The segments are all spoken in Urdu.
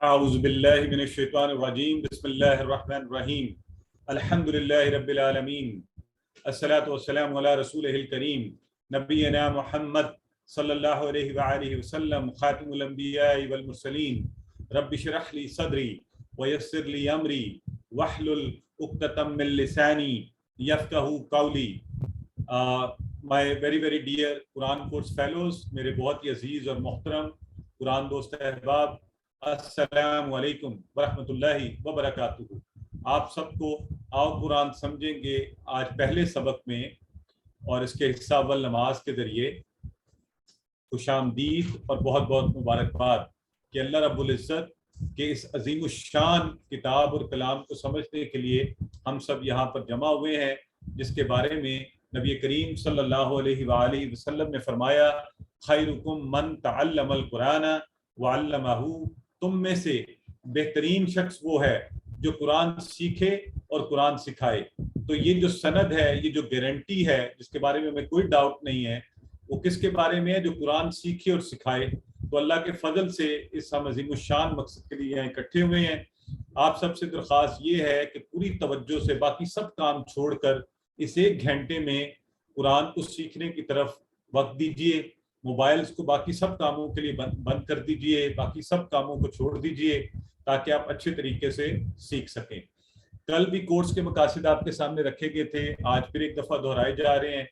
اعوذ باللہ من الشیطان الرجیم بسم اللہ الرحمن الرحیم الحمد للہ رب العالمین الصلاۃ والسلام علی رسولہ الکریم نبینا محمد صلی اللہ علیہ وآلہ وسلم خاتم الانبیاء والمرسلین رب اشرح لی صدری ویسر لی امری واحلل عقدۃ من لسانی یفقہوا قولی. My very very dear Quran course fellows, میرے بہت ہی عزیز اور محترم قرآن دوست احباب، السلام علیکم ورحمۃ اللہ وبرکاتہ. آپ سب کو آؤ قرآن سمجھیں گے آج پہلے سبق میں، اور اس کے حصہ اول نماز کے ذریعے خوش آمدید اور بہت بہت مبارکباد کہ اللہ رب العزت کے اس عظیم الشان کتاب اور کلام کو سمجھنے کے لیے ہم سب یہاں پر جمع ہوئے ہیں، جس کے بارے میں نبی کریم صلی اللہ علیہ وآلہ وسلم نے فرمایا خیرکم من تعلم القرآن وعلمہ، تم میں سے بہترین شخص وہ ہے جو قرآن سیکھے اور قرآن سکھائے. تو یہ جو سند ہے، یہ جو گارنٹی ہے جس کے بارے میں ہمیں کوئی ڈاؤٹ نہیں ہے، وہ کس کے بارے میں ہے؟ جو قرآن سیکھے اور سکھائے. تو اللہ کے فضل سے اس ہم عظیم الشان مقصد کے لیے یہاں اکٹھے ہوئے ہیں. آپ سب سے درخواست یہ ہے کہ پوری توجہ سے باقی سب کام چھوڑ کر اس 1 گھنٹے میں قرآن کو سیکھنے کی طرف وقت دیجیے. موبائلز کو باقی سب کاموں کے لیے بند کر دیجئے، باقی سب کاموں کو چھوڑ دیجئے تاکہ آپ اچھے طریقے سے سیکھ سکیں. کل بھی کورس کے مقاصد آپ کے سامنے رکھے گئے تھے، آج پھر ایک دفعہ دہرائے جا رہے ہیں.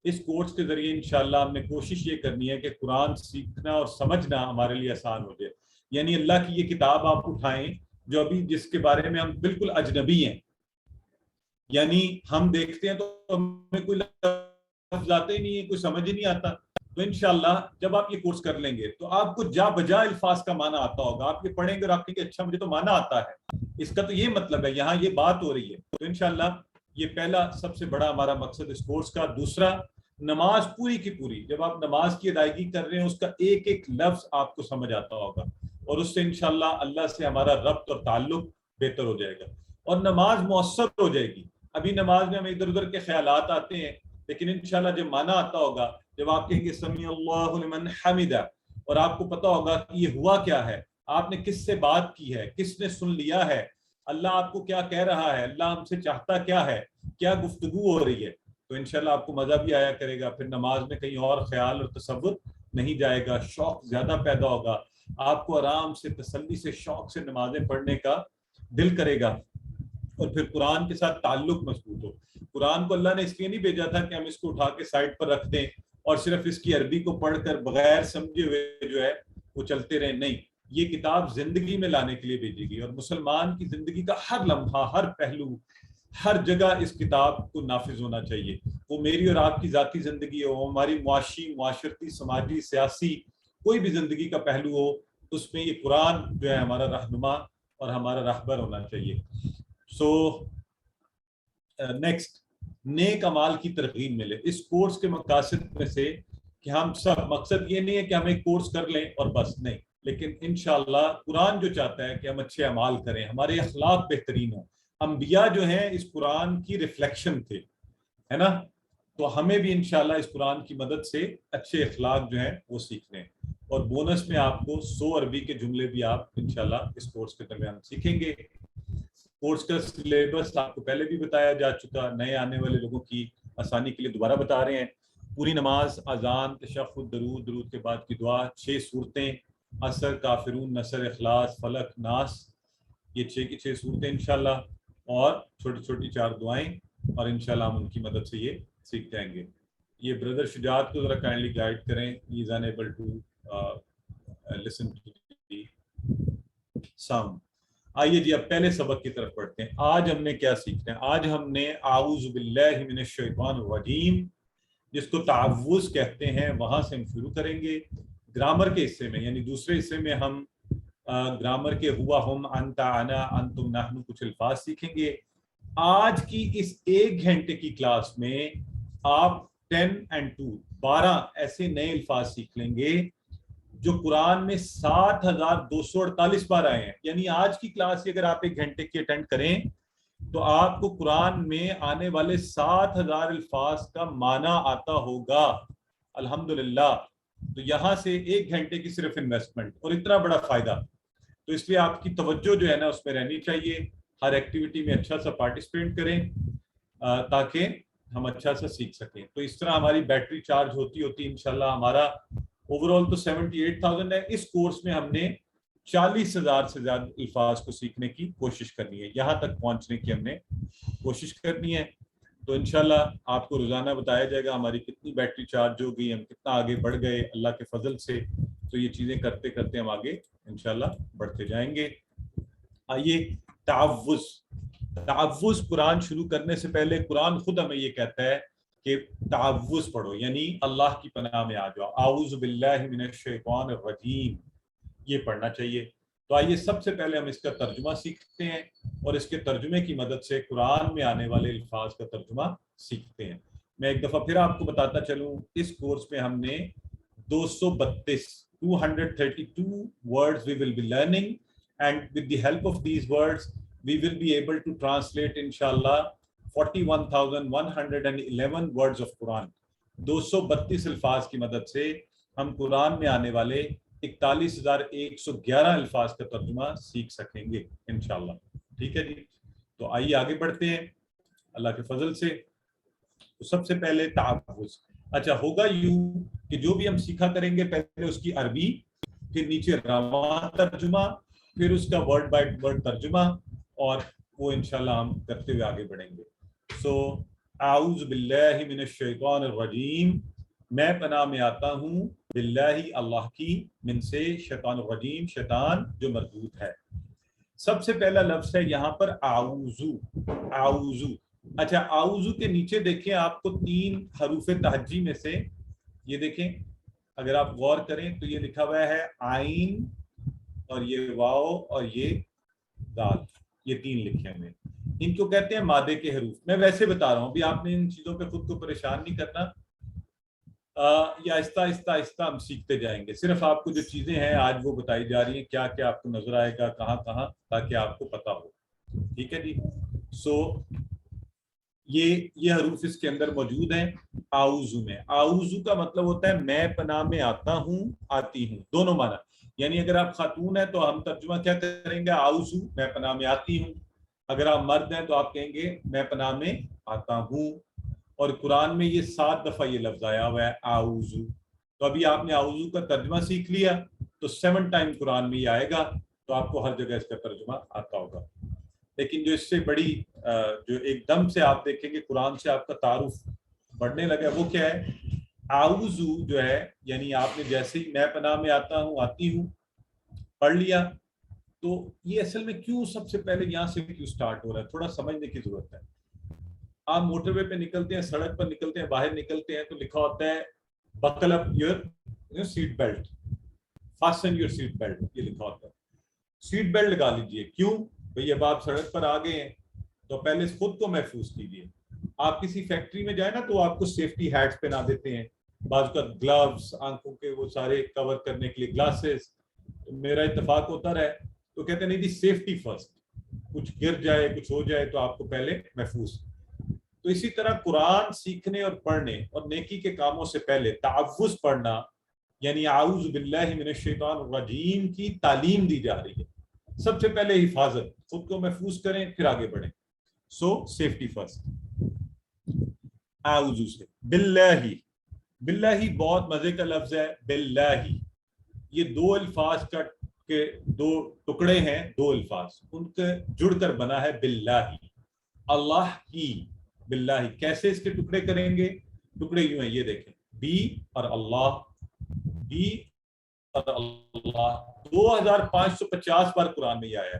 اس کورس کے ذریعے انشاءاللہ ہم نے کوشش یہ کرنی ہے کہ قرآن سیکھنا اور سمجھنا ہمارے لیے آسان ہو جائے. یعنی اللہ کی یہ کتاب آپ اٹھائیں جو ابھی جس کے بارے میں ہم بالکل اجنبی ہیں، یعنی ہم دیکھتے ہیں تو ہمیں کوئی لفظ آتے ہی نہیں ہے، کوئی سمجھ ہی نہیں آتا. تو انشاءاللہ جب آپ یہ کورس کر لیں گے تو آپ کو جا بجا الفاظ کا معنی آتا ہوگا. آپ یہ پڑھیں گے اور آپ کہیں گے اچھا مجھے تو معنی آتا ہے، اس کا تو یہ مطلب ہے، یہاں یہ بات ہو رہی ہے. تو انشاءاللہ یہ پہلا سب سے بڑا ہمارا مقصد اس کورس کا. دوسرا، نماز پوری کی پوری جب آپ نماز کی ادائیگی کر رہے ہیں اس کا ایک ایک لفظ آپ کو سمجھ آتا ہوگا، اور اس سے انشاءاللہ اللہ سے ہمارا ربط اور تعلق بہتر ہو جائے گا اور نماز مؤثر ہو جائے گی. ابھی نماز میں ہمیں ادھر ادھر کے خیالات آتے ہیں، لیکن انشاءاللہ جب معنی آتا ہوگا، جب آپ کہیں گے سمیع اللہ لمن حمدہ، اور آپ کو پتا ہوگا کہ یہ ہوا کیا ہے، آپ نے کس سے بات کی ہے، کس نے سن لیا ہے، اللہ آپ کو کیا کہہ رہا ہے، اللہ ہم سے چاہتا کیا ہے، کیا گفتگو ہو رہی ہے، تو انشاءاللہ آپ کو مزہ بھی آیا کرے گا. پھر نماز میں کہیں اور خیال اور تصور نہیں جائے گا، شوق زیادہ پیدا ہوگا، آپ کو آرام سے تسلی سے شوق سے نمازیں پڑھنے کا دل کرے گا، اور پھر قرآن کے ساتھ تعلق مضبوط ہو. قرآن کو اللہ نے اس لیے نہیں بھیجا تھا کہ ہم اس کو اٹھا کے سائڈ پر رکھ دیں اور صرف اس کی عربی کو پڑھ کر بغیر سمجھے ہوئے جو ہے وہ چلتے رہیں. نہیں، یہ کتاب زندگی میں لانے کے لیے بھیجی گئی، اور مسلمان کی زندگی کا ہر لمحہ، ہر پہلو، ہر جگہ اس کتاب کو نافذ ہونا چاہیے. وہ میری اور آپ کی ذاتی زندگی ہو، ہماری معاشی، معاشرتی، سماجی، سیاسی کوئی بھی زندگی کا پہلو ہو، اس میں یہ قرآن جو ہے ہمارا رہنما اور ہمارا رہبر ہونا چاہیے. سو نیکسٹ، نیک اعمال کی ترغیب ملے. اس کورس کے مقاصد میں سے کہ ہم سب، مقصد یہ نہیں ہے کہ ہم ایک کورس کر لیں اور بس، نہیں، لیکن انشاءاللہ قرآن جو چاہتا ہے کہ ہم اچھے اعمال کریں، ہمارے اخلاق بہترین ہوں. انبیاء جو ہیں اس قرآن کی ریفلیکشن تھے، ہے نا، تو ہمیں بھی انشاءاللہ اس قرآن کی مدد سے اچھے اخلاق جو ہیں وہ سیکھنے ہیں. اور بونس میں آپ کو 100 عربی کے جملے بھی آپ انشاءاللہ اس کورس کے درمیان سیکھیں گے. کورس کا سلیبس آپ کو پہلے بھی بتایا جا چکا، نئے آنے والے لوگوں کی آسانی کے لیے دوبارہ بتا رہے ہیں. پوری نماز، اذان، تشہد، درود، درود کے بعد کی دعا، 6 صورتیں، عصر، کافرون، نصر، اخلاص، فلق، ناس، یہ 6 کی 6 صورتیں انشاءاللہ، اور چھوٹی چھوٹی 4 دعائیں، اور انشاءاللہ ہم ان کی مدد سے یہ سیکھ جائیں گے. یہ بردر شجاعت کو ذرا کائنڈلی گائیڈ کریں. He is enable to listen to the sound. آئیے جی اب پہلے سبق کی طرف پڑھتے ہیں. آج ہم نے کیا سیکھنا ہے؟ آج ہم نے اعوذ باللہ من الشیطان الرجیم، جس کو تعوذ کہتے ہیں، وہاں سے ہم شروع کریں گے. گرامر کے حصے میں، یعنی دوسرے حصے میں ہم گرامر کے ہوا، ہم، انت، انا، انتم، نحن کچھ الفاظ سیکھیں گے. آج کی اس 1 گھنٹے کی کلاس میں آپ 10 and 2 12 ایسے نئے الفاظ سیکھ لیں گے جو قرآن میں 7248 بار آئے ہیں. یعنی آج کی کلاس اگر آپ 1 گھنٹے کی اٹینڈ کریں تو آپ کو قرآن میں آنے والے 7000 الفاظ کا معنی آتا ہوگا، الحمدللہ. تو یہاں سے 1 گھنٹے کی صرف انویسٹمنٹ اور اتنا بڑا فائدہ. تو اس لیے آپ کی توجہ جو ہے نا اس میں رہنی چاہیے، ہر ایکٹیویٹی میں اچھا سا پارٹیسپیٹ کریں تاکہ ہم اچھا سا سیکھ سکیں. تو اس طرح ہماری بیٹری چارج ہوتی انشاءاللہ. ہمارا اوور آل تو 78,000 ہے. اس کورس میں ہم نے 40,000 سے زیادہ الفاظ کو سیکھنے کی کوشش کرنی ہے، یہاں تک پہنچنے کی ہم نے کوشش کرنی ہے. تو انشاءاللہ آپ کو روزانہ بتایا جائے گا ہماری کتنی بیٹری چارج ہو گئی، ہم کتنا آگے بڑھ گئے اللہ کے فضل سے. تو یہ چیزیں کرتے کرتے ہم آگے انشاءاللہ بڑھتے جائیں گے. آئیے تعوذ قرآن شروع کرنے سے پہلے قرآن خود ہمیں یہ کہتا ہے کہ تعوذ پڑھو، یعنی اللہ کی پناہ میں آ جاؤ. اعوذ باللہ من الشیطان الرجیم، یہ پڑھنا چاہیے. تو آئیے سب سے پہلے ہم اس کا ترجمہ سیکھتے ہیں اور اس کے ترجمے کی مدد سے قرآن میں آنے والے الفاظ کا ترجمہ سیکھتے ہیں. میں ایک دفعہ پھر آپ کو بتاتا چلوں، اس کورس میں ہم نے 232 words we will be learning, and with the help of these words we will be able to translate inshallah 41,111 words of Quran. 232 الفاظ کی مدد سے ہم قرآن میں آنے والے 41,111 الفاظ کا ترجمہ سیکھ سکیں گے انشاءاللہ. ٹھیک ہے جی. تو آئیے آگے بڑھتے ہیں اللہ کے فضل سے. تو سب سے پہلے تعوذ. اچھا ہوگا یوں کہ جو بھی ہم سیکھا کریں گے پہلے اس کی عربی، پھر نیچے رواں ترجمہ، پھر اس کا ورڈ بائی ورڈ ترجمہ، اور وہ انشاءاللہ ہم کرتے ہوئے آگے بڑھیں گے. سو اعوذ باللہ من الشیطان الرجیم، میں پناہ میں آتا ہوں باللہ اللہ کی، من سے شیطان الرجیم شیطان جو مردود ہے. سب سے پہلا لفظ ہے یہاں پر اعوذ. اچھا اعوذ کے نیچے دیکھیں آپ کو 3 حروف تہجی میں سے، یہ دیکھیں اگر آپ غور کریں تو یہ لکھا ہوا ہے عین اور یہ واو اور یہ دال، یہ 3 لکھے ہوئے. ان کو کہتے ہیں مادے کے حروف. میں ویسے بتا رہا ہوں، ابھی آپ نے ان چیزوں پہ خود کو پریشان نہیں کرنا، یہ آہستہ آہستہ آہستہ ہم سیکھتے جائیں گے. صرف آپ کو جو چیزیں ہیں آج وہ بتائی جا رہی ہیں، کیا کیا آپ کو نظر آئے گا کہاں کہاں، تاکہ آپ کو پتہ ہو. ٹھیک ہے جی. سو یہ حروف اس کے اندر موجود ہیں اعوذ میں. اعوذ کا مطلب ہوتا ہے میں پناہ میں آتا ہوں، آتی ہوں، دونوں معنی. یعنی اگر آپ خاتون ہیں تو ہم ترجمہ کیا کریں گے؟ اعوذ، میں پناہ میں آتی ہوں. اگر آپ مرد ہیں تو آپ کہیں گے میں پناہ میں آتا ہوں. اور قرآن میں یہ 7 دفعہ یہ لفظ آیا ہوا ہے اعوذ. تو ابھی آپ نے اعوذ کا ترجمہ سیکھ لیا تو 7 ٹائم قرآن میں یہ آئے گا، تو آپ کو ہر جگہ اس کا ترجمہ آتا ہوگا. لیکن جو اس سے بڑی جو ایک دم سے آپ دیکھیں گے قرآن سے آپ کا تعارف بڑھنے لگا، وہ کیا ہے؟ اعوذ جو ہے یعنی آپ نے جیسے ہی میں پناہ میں آتا ہوں، آتی ہوں پڑھ لیا. تو یہ اصل میں کیوں سب سے پہلے یہاں سے کیوں سٹارٹ ہو رہا ہے، تھوڑا سمجھنے کی ضرورت ہے. آپ موٹر وے پہ نکلتے ہیں، سڑک پر نکلتے ہیں، باہر نکلتے ہیں تو لکھا ہوتا ہے buckle up your seat belt, fasten your seat belt, یہ لکھا ہوتا ہے. سیٹ بیلٹ لگا لیجئے. کیوں بھئی؟ اب آپ سڑک پر آ گئے ہیں تو پہلے خود کو محفوظ کیجیے. آپ کسی فیکٹری میں جائیں نا تو آپ کو سیفٹی ہیٹس پہنا دیتے ہیں، بعض کا گلوز، آنکھوں کے وہ سارے کور کرنے کے لیے گلاسز. میرا اتفاق ہوتا رہے تو کہتے ہیں نہیں جی سیفٹی فرسٹ، کچھ گر جائے کچھ ہو جائے تو آپ کو پہلے محفوظ. تو اسی طرح قرآن سیکھنے اور پڑھنے اور نیکی کے کاموں سے پہلے تعوذ پڑھنا، یعنی اعوذ باللہ من الشیطان الرجیم کی تعلیم دی جا رہی ہے. سب سے پہلے حفاظت، خود کو محفوظ کریں پھر آگے بڑھیں. سو سیفٹی فرسٹ. اعوذ سے باللہ. باللہ بہت مزے کا لفظ ہے. باللہ یہ 2 الفاظ کے 2 ٹکڑے ہیں، 2 الفاظ ان کے جڑ کر بنا ہے باللہ، اللہ کی. باللہ کیسے اس کے ٹکڑے کریں گے؟ ٹکڑے یوں ہیں، یہ دیکھیں، بی اور اللہ، بی اور اللہ 2550 بار قرآن میں یہ آیا ہے.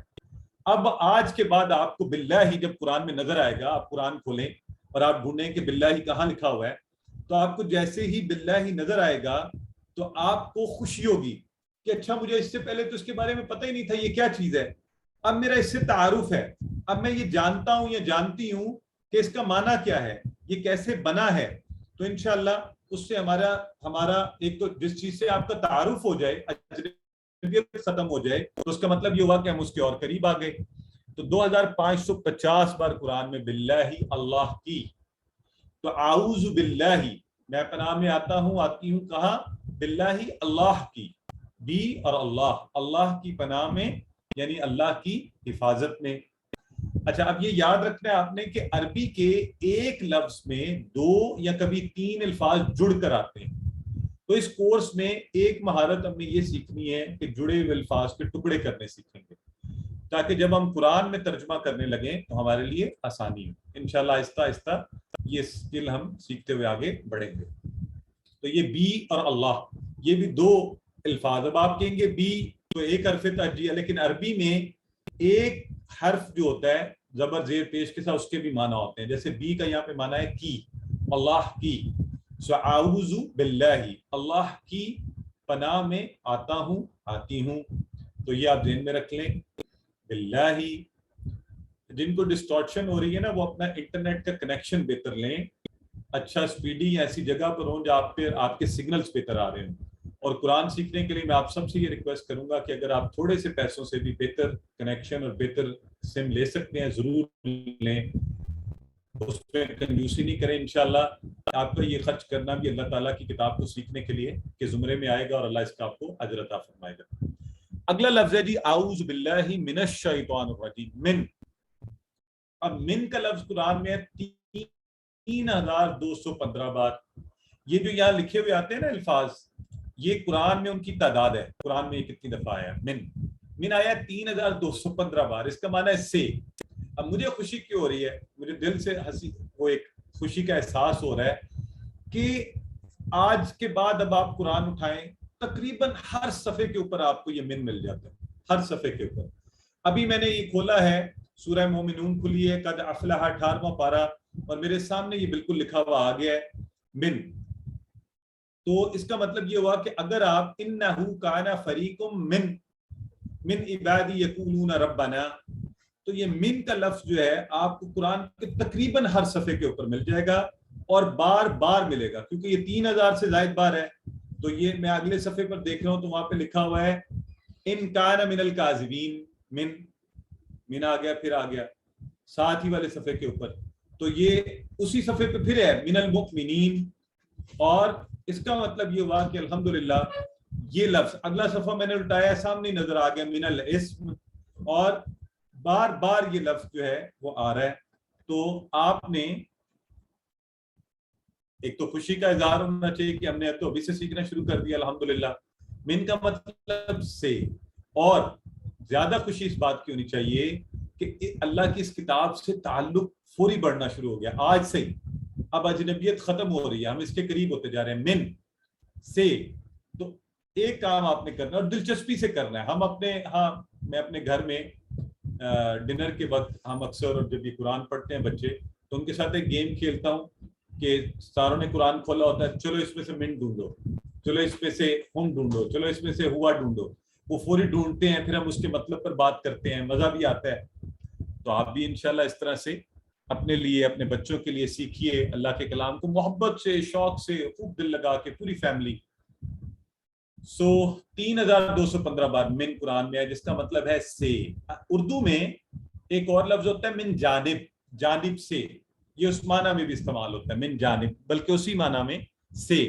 اب آج کے بعد آپ کو باللہ جب قرآن میں نظر آئے گا، آپ قرآن کھولیں اور آپ ڈھونڈیں کہ باللہ کہاں لکھا ہوا ہے، تو آپ کو جیسے ہی باللہ نظر آئے گا تو آپ کو خوشی ہوگی کہ اچھا مجھے اس سے پہلے تو اس کے بارے میں پتہ ہی نہیں تھا یہ کیا چیز ہے. اب میرا اس سے تعارف ہے، اب میں یہ جانتا ہوں یا جانتی ہوں کہ اس کا معنی کیا ہے، یہ کیسے بنا ہے. تو انشاءاللہ اس سے ہمارا ایک تو جس چیز سے آپ کا تعارف ہو جائے، ختم ہو جائے، تو اس کا مطلب یہ ہوا کہ ہم اس کے اور قریب آ گئے. تو 2550 بار قرآن میں باللہ اللہ کی. تو اعوذ باللہ میں پناہ میں آتا ہوں، آتی ہوں کہاں؟ باللہ اللہ کی. بی اور اللہ، اللہ کی پناہ میں یعنی اللہ کی حفاظت میں. اچھا اب یہ یاد رکھنا ہے آپ نے کہ عربی کے ایک لفظ میں 2 یا کبھی 3 الفاظ جڑ کر آتے ہیں. تو اس کورس میں ایک مہارت ہم نے یہ سیکھنی ہے کہ جڑے ہوئے الفاظ کے ٹکڑے کرنے سیکھیں گے تاکہ جب ہم قرآن میں ترجمہ کرنے لگیں تو ہمارے لیے آسانی ہو. انشاءاللہ آہستہ آہستہ یہ اسکل ہم سیکھتے ہوئے آگے بڑھیں گے. تو یہ بی اور اللہ یہ بھی 2 الفاظ. اب آپ کہیں گے بی تو ایک حرف ترجیح ہے، لیکن عربی میں ایک حرف جو ہوتا ہے زبر زیر پیش کے ساتھ اس کے بھی معنی ہوتے ہیں. جیسے بی کا یہاں پہ معنی ہے کی، اللہ کی. اعوذ باللہ اللہ کی پناہ میں آتا ہوں آتی ہوں. تو یہ آپ ذہن میں رکھ لیں. باللہ جن کو ڈسٹارشن ہو رہی ہے نا وہ اپنا انٹرنیٹ کا کنیکشن بہتر لیں، اچھا سپیڈی ایسی جگہ پر ہوں جہاں پہ آپ کے سگنلز بہتر آ رہے ہوں. اور قرآن سیکھنے کے لیے میں آپ سب سے یہ ریکویسٹ کروں گا کہ اگر آپ تھوڑے سے پیسوں سے بھی بہتر کنیکشن اور بہتر سم لے سکتے ہیں ضرور لیں، اس پہ کنجوسی نہیں کریں. انشاءاللہ آپ کا یہ خرچ کرنا بھی اللہ تعالیٰ کی کتاب کو سیکھنے کے لیے کہ زمرے میں آئے گا اور اللہ اس کا آپ کو اجر عطا فرمائے گا. اگلا لفظ ہے جی اعوذ باللہ من الشیطان الرجیم. من. اب من کا لفظ قرآن میں 3215 بار. یہ جو یہاں لکھے ہوئے آتے ہیں نا الفاظ، یہ قرآن میں ان کی تعداد ہے. قرآن میں یہ کتنی دفعہ آیا من آیا 3215 بار. اس کا معنی ہے سے. اب مجھے خوشی کیوں ہو رہی ہے، مجھے دل سے ہنسی وہ ایک خوشی کا احساس ہو رہا ہے کہ آج کے بعد اب آپ قرآن اٹھائیں تقریباً ہر صفحے کے اوپر آپ کو یہ من مل جاتا ہے. ہر صفحے کے اوپر. ابھی میں نے یہ کھولا ہے سورہ مومنون کھلی ہے، قد افلح 18واں پارہ، اور میرے سامنے یہ بالکل لکھا ہوا آ گیا ہے من. تو اس کا مطلب یہ ہوا کہ اگر آپ انہو کان فریق من عبادی یقولون ربنا، تو یہ من کا لفظ جو ہے آپ کو قرآن کے تقریباً ہر صفحے کے اوپر مل جائے گا اور بار بار ملے گا، کیونکہ یہ 3000 سے زائد بار ہے. تو یہ میں اگلے صفحے پر دیکھ رہا ہوں تو وہاں پہ لکھا ہوا ہے ان کان من الکاذبین. من آ گیا، پھر آ گیا ساتھ ہی والے صفحے کے اوپر. تو یہ اسی صفحے پہ پھر ہے من المؤمنین. اور اس کا مطلب یہ ہوا کہ الحمدللہ یہ لفظ اگلا صفحہ میں نے الٹایا سامنے نظر آ گیا من الاسم، اور بار بار یہ لفظ جو ہے وہ آ رہا ہے. تو آپ نے ایک تو خوشی کا اظہار ہونا چاہیے کہ ہم نے تو ابھی سے سیکھنا شروع کر دیا الحمدللہ. من کا مطلب سے. اور زیادہ خوشی اس بات کی ہونی چاہیے کہ اللہ کی اس کتاب سے تعلق فوری بڑھنا شروع ہو گیا آج سے ہی. اب اجنبیت ختم ہو رہی ہے، ہم اس کے قریب ہوتے جا رہے ہیں. من سے. تو ایک کام آپ نے کرنا اور دلچسپی سے کرنا ہے. ہم اپنے میں اپنے گھر میں ڈنر کے وقت ہم اکثر جب یہ قرآن پڑھتے ہیں بچے تو ان کے ساتھ ایک گیم کھیلتا ہوں کہ ساروں نے قرآن کھولا ہوتا ہے، چلو اس میں سے من ڈھونڈو، چلو اس میں سے ہم ڈھونڈو، چلو اس میں سے ہوا ڈھونڈو. وہ فوری ڈھونڈتے ہیں، پھر ہم اس کے مطلب پر بات کرتے ہیں، مزہ بھی آتا ہے. تو آپ بھی انشاءاللہ اس طرح سے اپنے لیے اپنے بچوں کے لیے سیکھیے اللہ کے کلام کو محبت سے، شوق سے، خوب دل لگا کے پوری فیملی. 3215 بار من قرآن میں ہے جس کا مطلب ہے سے. اردو میں ایک اور لفظ ہوتا ہے من جانب، جانب سے. یہ اس معنی میں بھی استعمال ہوتا ہے من جانب، بلکہ اسی معنی میں سے.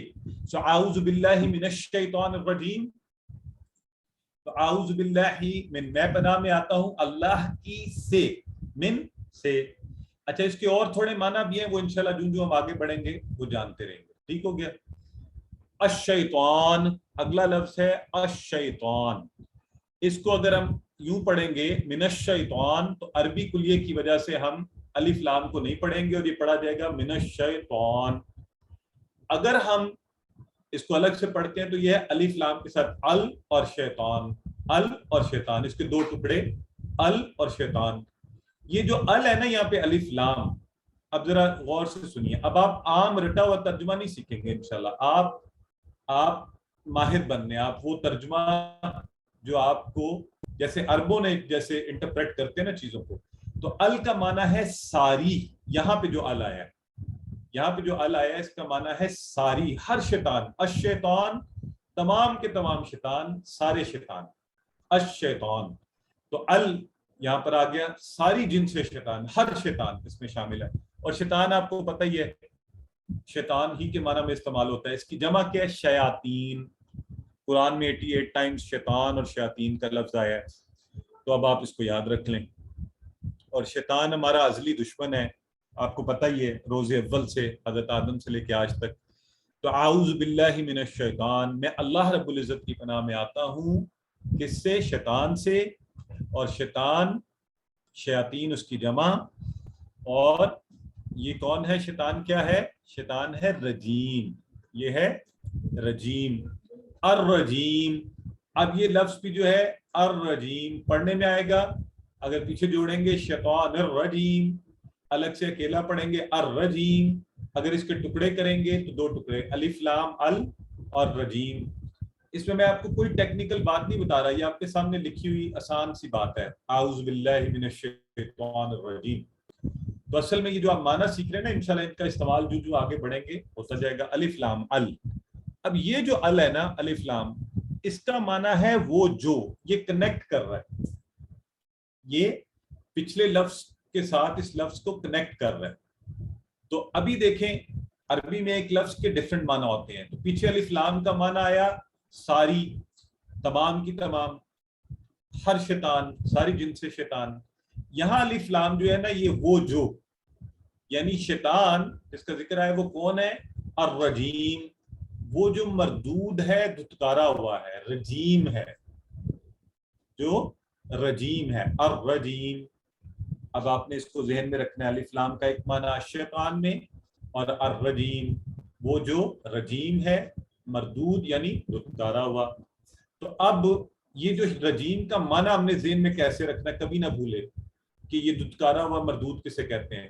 سو اعوذ باللہ من الشیطان الرجیم. تو اعوذ باللہ من، میں پناہ میں آتا ہوں اللہ کی سے، من سے. اچھا اس کے اور تھوڑے معنی بھی ہیں، وہ انشاءاللہ جو ہم آگے بڑھیں گے وہ جانتے رہیں گے. ٹھیک ہو گیا. الشیطان اگلا لفظ ہے الشیطان. اس کو اگر ہم یوں پڑھیں گے من الشیطان تو عربی کلیے کی وجہ سے ہم الف لام کو نہیں پڑھیں گے اور یہ پڑھا جائے گا من الشیطان. اگر ہم اس کو الگ سے پڑھتے ہیں تو یہ ہے الف لام کے ساتھ ال اور شیطان. ال اور شیطان، اس کے 2 ٹکڑے ال اور شیطان. یہ جو ال ہے نا یہاں پہ الف لام، اب ذرا غور سے سنیے. اب آپ عام رٹا ہوا ترجمہ نہیں سیکھیں گے انشاءاللہ. آپ ماہر بننے، آپ وہ ترجمہ جو آپ کو جیسے عربوں نے جیسے انٹرپریٹ کرتے ہیں نا چیزوں کو. تو ال کا معنی ہے ساری. یہاں پہ جو ال آیا ہے، یہاں پہ جو ال آیا ہے اس کا معنی ہے ساری، ہر شیطان. الشیطان تمام کے تمام شیطان، سارے شیطان. الشیطان تو ال یہاں پر آ گیا، ساری جن سے شیطان، ہر شیطان اس میں شامل ہے. اور شیطان آپ کو پتہ ہی ہے شیطان ہی کے معنی میں استعمال ہوتا ہے. اس کی جمع کیا ہے؟ شیاطین. قرآن میں 88 ٹائمز شیطان اور شیاطین کا لفظ آیا ہے. تو اب آپ اس کو یاد رکھ لیں. اور شیطان ہمارا ازلی دشمن ہے، آپ کو پتہ ہی ہے، روز اول سے حضرت آدم سے لے کے آج تک. تو اعوذ باللہ من الشیطان، میں اللہ رب العزت کی پناہ میں آتا ہوں کس سے؟ شیطان سے. اور شیطان، شیاطین اس کی جمع. اور یہ کون ہے؟ شیطان کیا ہے؟ شیطان ہے رجیم. یہ ہے رجیم، الرجیم. اب یہ لفظ بھی جو ہے الرجیم پڑھنے میں آئے گا، اگر پیچھے جوڑیں گے شیطان الرجیم، الگ سے اکیلا پڑھیں گے الرجیم، اگر اس کے ٹکڑے کریں گے تو 2 ٹکڑے، الف لام ال اور رجیم. اس میں آپ کو کوئی ٹیکنیکل بات نہیں بتا رہا، یہ آپ کے سامنے لکھی ہوئی آسان سی بات ہے، اعوذ باللہ من الشیطان الرجیم. تو اصل میں یہ جو آپ معنی سیکھ رہے ہیں نا، انشاءاللہ ان کا استعمال جو آگے بڑھیں گے ہوتا جائے گا. الف لام ال. اب یہ جو ال ہے نا، الف لام، اس کا معنی ہے وہ جو، یہ کنیکٹ کر رہا ہے، یہ پچھلے لفظ کے ساتھ اس لفظ کو کنیکٹ کر رہا ہے. تو ابھی دیکھیں عربی میں ایک لفظ کے ڈیفرنٹ معنی ہوتے ہیں. تو پیچھے الف لام کا معنی آیا ساری، تمام کی تمام، ہر شیطان، ساری جن سے شیطان. یہاں الف لام جو ہے نا، یہ وہ جو، یعنی شیطان جس کا ذکر ہے وہ کون ہے؟ الرجیم، وہ جو مردود ہے، دھتکارا ہوا ہے، رجیم ہے، جو رجیم ہے، الرجیم. اب آپ نے اس کو ذہن میں رکھنا ہے، الف لام کا ایک معنی شیطان میں، اور الرجیم وہ جو رجیم ہے، مردود یعنی دھتکارا ہوا. تو اب یہ جو رجیم کا معنی ہم نے ذہن میں کیسے رکھنا ہے، کبھی نہ بھولے کہ یہ دھتکارا ہوا مردود کسے کہتے ہیں.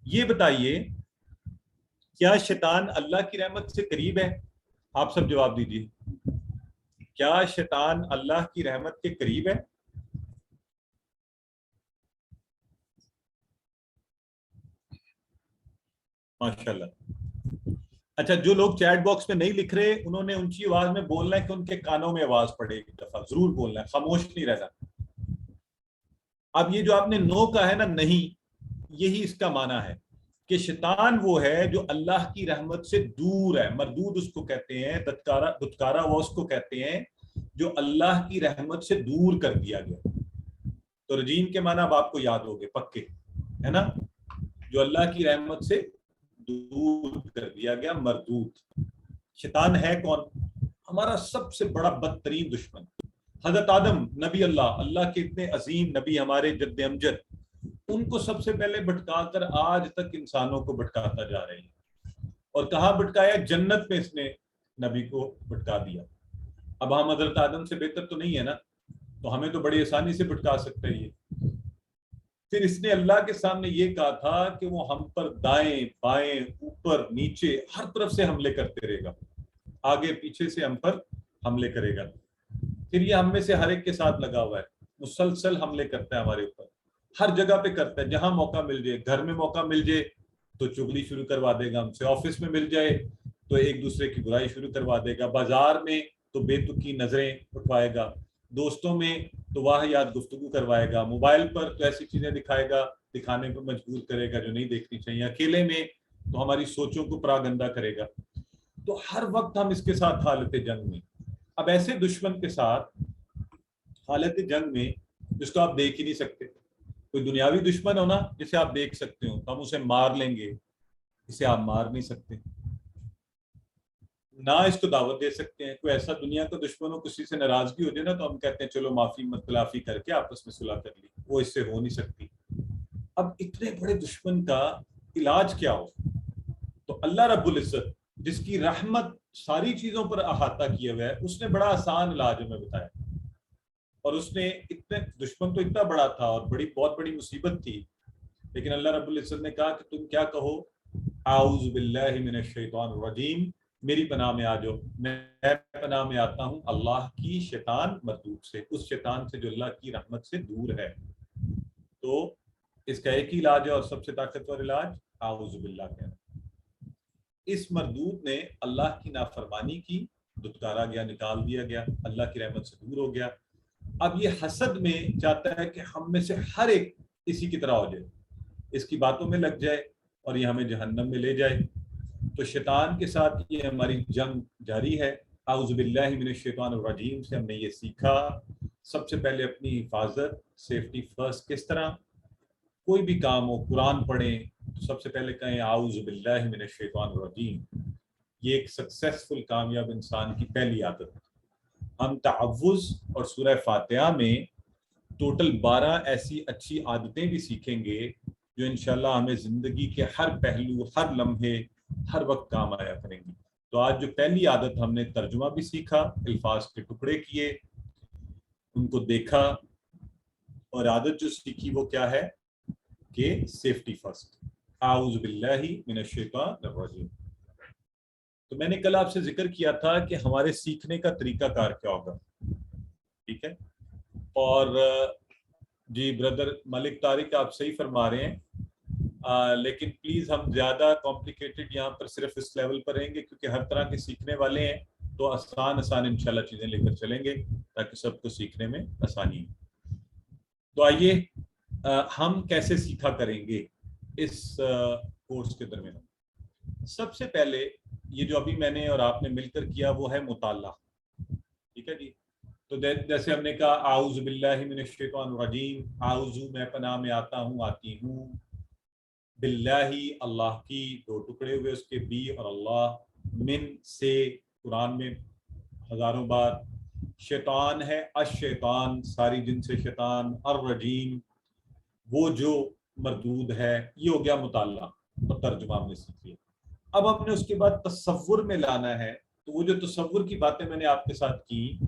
یہ بتائیے کیا شیطان اللہ کی رحمت سے قریب ہے؟ آپ سب جواب دیجیے. کیا شیطان اللہ کی رحمت کے قریب ہے؟ ماشاءاللہ. اچھا، جو لوگ چیٹ باکس میں نہیں لکھ رہے انہوں نے اونچی آواز میں بولنا ہے کہ ان کے کانوں میں آواز پڑے، ایک دفعہ ضرور بولنا ہے، خاموش نہیں رہنا. اب یہ جو آپ نے نو کا ہے نا، نہیں، یہی اس کا معنی ہے کہ شیطان وہ ہے جو اللہ کی رحمت سے دور ہے. مردود اس کو کہتے ہیں، دھتکارا وہ اس کو کہتے ہیں جو اللہ کی رحمت سے دور کر دیا گیا. تو رجیم کے معنی اب آپ کو یاد ہوگے پکے، ہے نا؟ جو اللہ کی رحمت سے دور کر دیا گیا، مردود. شیطان ہے کون؟ ہمارا سب سے بڑا بدترین دشمن. حضرت آدم نبی اللہ کے اتنے عظیم نبی، ہمارے جد امجد، ان کو سب سے پہلے بھٹکا کر آج تک انسانوں کو بھٹکاتا جا رہے ہیں. اور کہاں بھٹکایا؟ جنت میں اس نے نبی کو بھٹکا دیا. اب ہم حضرت آدم سے بہتر تو نہیں ہے نا، تو ہمیں تو بڑی آسانی سے بھٹکا سکتا ہے یہ. پھر اس نے اللہ کے سامنے یہ کہا تھا کہ وہ ہم پر دائیں بائیں اوپر نیچے ہر طرف سے حملے کرتے رہے گا، آگے پیچھے سے ہم پر حملے کرے گا. پھر یہ ہم میں سے ہر ایک کے ساتھ لگا ہوا ہے، مسلسل حملے کرتا ہے ہمارے اوپر، ہر جگہ پہ کرتا ہے. جہاں موقع مل جائے، گھر میں موقع مل جائے تو چغلی شروع کروا دے گا ہم سے، آفس میں مل جائے تو ایک دوسرے کی برائی شروع کروا دے گا، بازار میں تو بے تکی نظریں اٹھوائے گا، دوستوں میں تو واہیات گفتگو کروائے گا، موبائل پر تو ایسی چیزیں دکھائے گا، دکھانے پر مجبور کرے گا جو نہیں دیکھنی چاہیے، اکیلے میں تو ہماری سوچوں کو پراگندہ کرے گا. تو ہر وقت ہم اس کے ساتھ حالت جنگ میں. اب ایسے دشمن کے ساتھ حالت جنگ میں جس کو آپ دیکھ ہی نہیں سکتے. کوئی دنیاوی دشمن ہونا جسے آپ دیکھ سکتے ہو تو ہم اسے مار لیں گے، اسے آپ مار نہیں سکتے، نہ اس کو دعوت دے سکتے ہیں. کوئی ایسا دنیا کا دشمن ہو، کسی سے ناراضگی ہو جائے نا تو ہم کہتے ہیں چلو معافی متلافی کر کے آپس میں صلح کر لی، وہ اس سے ہو نہیں سکتی. اب اتنے بڑے دشمن کا علاج کیا ہو؟ تو اللہ رب العزت جس کی رحمت ساری چیزوں پر احاطہ کیے ہوئے ہے، اس نے بڑا آسان علاج ہمیں بتایا. اور اس نے اتنے، دشمن تو اتنا بڑا تھا اور بہت بڑی مصیبت تھی، لیکن اللہ رب العزت نے کہا کہ تم کیا کہو؟ اعوذ باللہ من الشیطان الرجیم، میری پناہ میں آ جاؤ، میں پناہ میں آتا ہوں اللہ کی شیطان مردود سے، اس شیطان سے جو اللہ کی رحمت سے دور ہے. تو اس کا ایک ہی علاج ہے اور سب سے طاقتور علاج اعوذ باللہ کہنا. اس مردود نے اللہ کی نافرمانی کی، دھتکارا گیا، نکال دیا گیا، اللہ کی رحمت سے دور ہو گیا. اب یہ حسد میں چاہتا ہے کہ ہم میں سے ہر ایک اسی کی طرح ہو جائے، اس کی باتوں میں لگ جائے اور یہ ہمیں جہنم میں لے جائے. تو شیطان کے ساتھ یہ ہماری جنگ جاری ہے. اعوذ باللہ من الشیطان الرجیم سے ہم نے یہ سیکھا. سب سے پہلے اپنی حفاظت، سیفٹی فرسٹ. کس طرح؟ کوئی بھی کام ہو، قرآن پڑھیں تو سب سے پہلے کہیں اعوذ باللہ من الشیطان الرجیم. یہ ایک سکسیسفل کامیاب انسان کی پہلی عادت. ہم تعوذ اور سورہ فاتحہ میں ٹوٹل 12 ایسی اچھی عادتیں بھی سیکھیں گے جو انشاءاللہ ہمیں زندگی کے ہر پہلو، ہر لمحے، ہر وقت کام آیا کریں گی. تو آج جو پہلی عادت ہم نے ترجمہ بھی سیکھا، الفاظ کے ٹکڑے کیے، ان کو دیکھا، اور عادت جو سیکھی وہ کیا ہے کہ سیفٹی فرسٹ، اعوذ باللہ من الشیطان الرجیم. تو میں نے کل آپ سے ذکر کیا تھا کہ ہمارے سیکھنے کا طریقہ کار کیا ہوگا. ٹھیک ہے، اور جی بردر ملک طارق آپ صحیح فرما رہے ہیں، لیکن پلیز ہم زیادہ کمپلیکیٹڈ یہاں پر صرف اس لیول پر رہیں گے، کیونکہ ہر طرح کے سیکھنے والے ہیں تو آسان انشاءاللہ چیزیں لے کر چلیں گے تاکہ سب کو سیکھنے میں آسانی ہو. تو آئیے ہم کیسے سیکھا کریں گے اس کورس کے درمیان. سب سے پہلے یہ جو ابھی میں نے اور آپ نے مل کر کیا وہ ہے مطالعہ. ٹھیک ہے جی. تو جیسے ہم نے کہا اعوذ باللہ من الشیطان الرجیم، اعوذ میں پناہ میں آتا ہوں، آتی ہوں، باللہ اللہ کی، دو ٹکڑے ہوئے اس کے بی اور اللہ، من سے قرآن میں ہزاروں بار، شیطان ہے الشیطان ساری جن سے شیطان، الرجیم وہ جو مردود ہے. یہ ہو گیا مطالعہ اور ترجمہ ہم نے سیکھ لیا. اب ہم نے اس کے بعد تصور میں لانا ہے. تو وہ جو تصور کی باتیں میں نے آپ کے ساتھ کی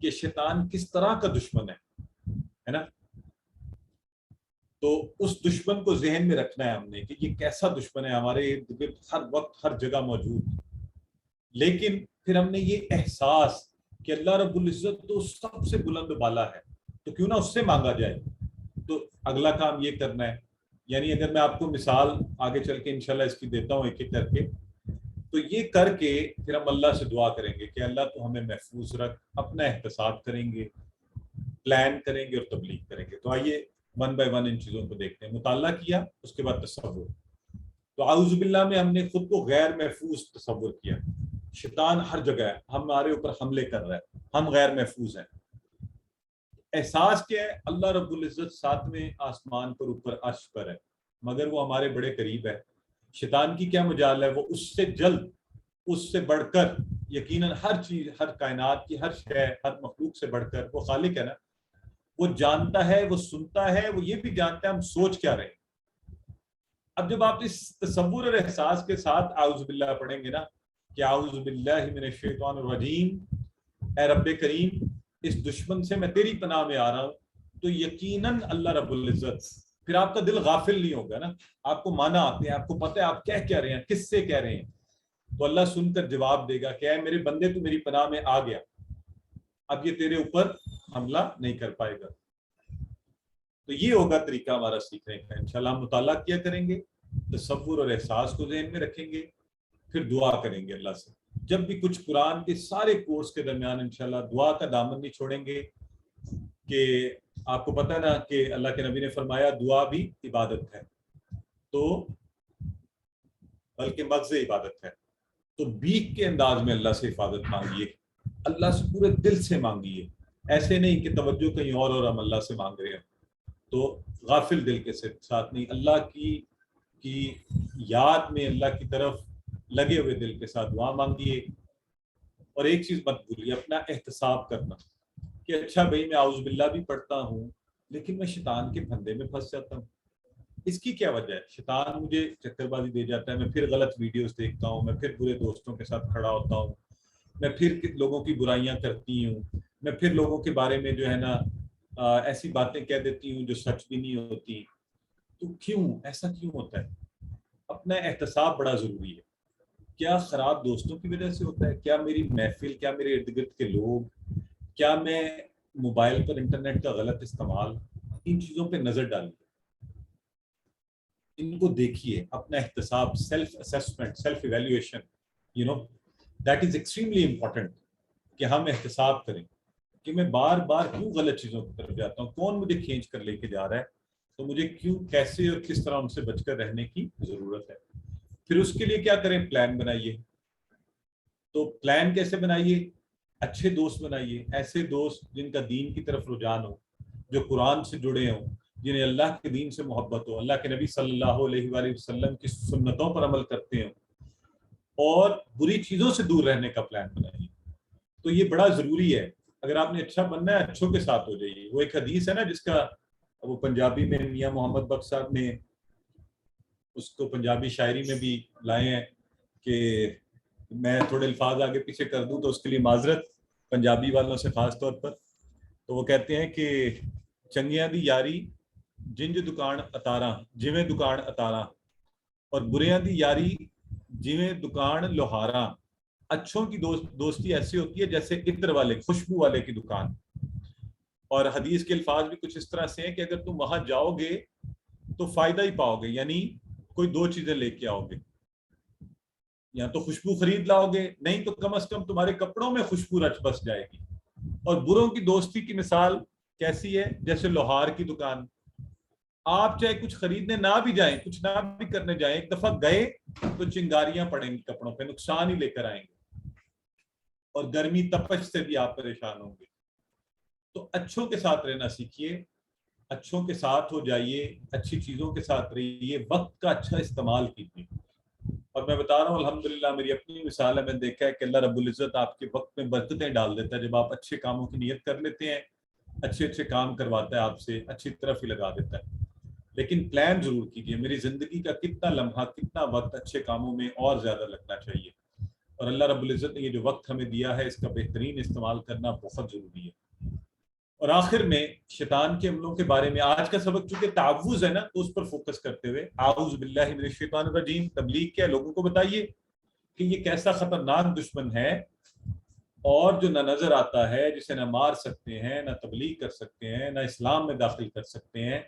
کہ شیطان کس طرح کا دشمن ہے نا، تو اس دشمن کو ذہن میں رکھنا ہے ہم نے کہ یہ کیسا دشمن ہے، ہمارے ارد گرد ہر وقت ہر جگہ موجود. لیکن پھر ہم نے یہ احساس کہ اللہ رب العزت تو سب سے بلند بالا ہے، تو کیوں نہ اس سے مانگا جائے. تو اگلا کام یہ کرنا ہے. یعنی اگر میں آپ کو مثال آگے چل کے انشاءاللہ اس کی دیتا ہوں ایک ایک کر کے، تو یہ کر کے پھر ہم اللہ سے دعا کریں گے کہ اللہ تو ہمیں محفوظ رکھ. اپنا احتساب کریں گے، پلان کریں گے اور تبلیغ کریں گے. تو آئیے ون بائی ون ان چیزوں کو دیکھتے ہیں. مطالعہ کیا، اس کے بعد تصور. تو اعوذ باللہ میں ہم نے خود کو غیر محفوظ تصور کیا. شیطان ہر جگہ ہے، ہمارے اوپر حملے کر رہا ہے، ہم غیر محفوظ ہیں. احساس کیا ہے؟ اللہ رب العزت ساتویں آسمان پر اوپر عرش پر ہے، مگر وہ ہمارے بڑے قریب ہے. شیطان کی کیا مجال ہے؟ وہ اس سے جلد، اس سے بڑھ کر، یقیناً ہر چیز، ہر کائنات کی ہر شے، ہر مخلوق سے بڑھ کر وہ خالق ہے نا. وہ جانتا ہے، وہ سنتا ہے، وہ یہ بھی جانتا ہے ہم سوچ کیا رہے ہیں. اب جب آپ اس تصور اور احساس کے ساتھ اعوذ باللہ پڑھیں گے نا کہ اعوذ باللہ من الشیطان الرجیم، اے رب کریم اس دشمن سے میں تیری پناہ میں آ رہا ہوں، تو یقیناً اللہ رب العزت، پھر آپ کا دل غافل نہیں ہوگا نا. آپ کو معنی آتے ہیں، آپ کو پتہ ہے آپ کہہ رہے ہیں، کس سے کہہ رہے ہیں. تو اللہ سن کر جواب دے گا کہ اے میرے بندے تو میری پناہ میں آ گیا، اب یہ تیرے اوپر حملہ نہیں کر پائے گا. تو یہ ہوگا طریقہ ہمارا سیکھنے کا. انشاءاللہ ہم مطالعہ کیا کریں گے، تصور اور احساس کو ذہن میں رکھیں گے، پھر دعا کریں گے اللہ سے. جب بھی کچھ قرآن کے سارے کورس کے درمیان انشاءاللہ دعا کا دامن نہیں چھوڑیں گے. کہ آپ کو پتہ ہے نا کہ اللہ کے نبی نے فرمایا دعا بھی عبادت ہے، تو بلکہ مغز عبادت ہے. تو بیک کے انداز میں اللہ سے حفاظت مانگیے، اللہ سے پورے دل سے مانگیے. ایسے نہیں کہ توجہ کہیں اور ہم اللہ سے مانگ رہے ہیں. تو غافل دل کے ساتھ نہیں، اللہ کی یاد میں، اللہ کی طرف لگے ہوئے دل کے ساتھ دعا مانگیے. اور ایک چیز مت بھولیے، اپنا احتساب کرنا کہ اچھا بھائی میں اعوذ باللہ بھی پڑھتا ہوں لیکن میں شیطان کے پھندے میں پھنس جاتا ہوں. اس کی کیا وجہ ہے؟ شیطان مجھے چکر بازی دے جاتا ہے، میں پھر غلط ویڈیوز دیکھتا ہوں، میں پھر برے دوستوں کے ساتھ کھڑا ہوتا ہوں، میں پھر لوگوں کی برائیاں کرتی ہوں، میں پھر لوگوں کے بارے میں جو ہے نا ایسی باتیں کہہ دیتی ہوں جو سچ بھی نہیں ہوتی. تو کیوں ایسا کیوں ہوتا ہے؟ اپنا احتساب بڑا ضروری ہے. کیا خراب دوستوں کی وجہ سے ہوتا ہے؟ کیا میری محفل، کیا میرے ارد گرد کے لوگ، کیا میں موبائل پر انٹرنیٹ کا غلط استعمال؟ ان چیزوں پہ نظر ڈالیے، ان کو دیکھیے. اپنا احتساب، self assessment, self evaluation, that is extremely important کہ ہم احتساب کریں کہ میں بار بار کیوں غلط چیزوں کی طرف جاتا ہوں، کون مجھے کھینچ کر لے کے جا رہا ہے، تو مجھے کیوں، کیسے اور کس طرح ان سے بچ کر رہنے کی ضرورت ہے. پھر اس کے لیے کیا کریں؟ پلان بنائیے. تو پلان کیسے بنائیے؟ اچھے دوست بنائیے، ایسے دوست جن کا دین کی طرف رجحان ہو، جو قرآن سے جڑے ہوں، جنہیں اللہ کے دین سے محبت ہو، اللہ کے نبی صلی اللہ علیہ وآلہ وسلم کی سنتوں پر عمل کرتے ہوں، اور بری چیزوں سے دور رہنے کا پلان بنائیے. تو یہ بڑا ضروری ہے. اگر آپ نے اچھا بننا ہے، اچھوں کے ساتھ ہو جائیے. وہ ایک حدیث ہے نا جس کا وہ پنجابی میں میاں محمد بخش صاحب نے اس کو پنجابی شاعری میں بھی لائے ہیں کہ میں تھوڑے الفاظ آگے پیچھے کر دوں تو اس کے لیے معذرت پنجابی والوں سے خاص طور پر. تو وہ کہتے ہیں کہ چنگیاں دی یاری جنج دکان اتاراں جویں دکان اتاراں، اور بریاں دی یاری جویں دکان لوہاراں. اچھوں کی دوستی ایسی ہوتی ہے جیسے عطر والے، خوشبو والے کی دکان. اور حدیث کے الفاظ بھی کچھ اس طرح سے ہیں کہ اگر تم وہاں جاؤ گے تو فائدہ ہی پاؤ گے، یعنی کوئی دو چیزیں لے کے آؤ گے. یا تو خوشبو خرید لاؤ گے، نہیں تو کم از کم تمہارے کپڑوں میں خوشبو رچ بس جائے گی. اور بروں کی دوستی کی مثال کیسی ہے؟ جیسے لوہار کی دکان. آپ چاہے کچھ خریدنے نہ بھی جائیں، کچھ نہ بھی کرنے جائیں، ایک دفعہ گئے تو چنگاریاں پڑیں گی کپڑوں پہ، نقصان ہی لے کر آئیں گے، اور گرمی تپش سے بھی آپ پریشان ہوں گے. تو اچھوں کے ساتھ رہنا سیکھیے، اچھوں کے ساتھ ہو جائیے، اچھی چیزوں کے ساتھ رہیے، وقت کا اچھا استعمال کیجیے. اور میں بتا رہا ہوں الحمدللہ میری اپنی مثال ہے، میں نے دیکھا ہے کہ اللہ رب العزت آپ کے وقت میں برکتیں ڈال دیتا ہے. جب آپ اچھے کاموں کی نیت کر لیتے ہیں، اچھے اچھے کام کرواتا ہے آپ سے، اچھی طرف ہی لگا دیتا ہے. لیکن پلان ضرور کیجیے، میری زندگی کا کتنا لمحہ، کتنا وقت اچھے کاموں میں اور زیادہ لگنا چاہیے. اور اللہ رب العزت نے یہ جو وقت ہمیں دیا ہے اس کا بہترین استعمال کرنا بہت ضروری ہے. اور آخر میں شیطان کے عملوں کے بارے میں آج کا سبق چونکہ تعوذ ہے نا، تو اس پر فوکس کرتے ہوئے اعوذ باللہ من الشیطان الرجیم. تبلیغ کیا، لوگوں کو بتائیے کہ یہ کیسا خطرناک دشمن ہے، اور جو نہ نظر آتا ہے، جسے نہ مار سکتے ہیں، نہ تبلیغ کر سکتے ہیں، نہ اسلام میں داخل کر سکتے ہیں.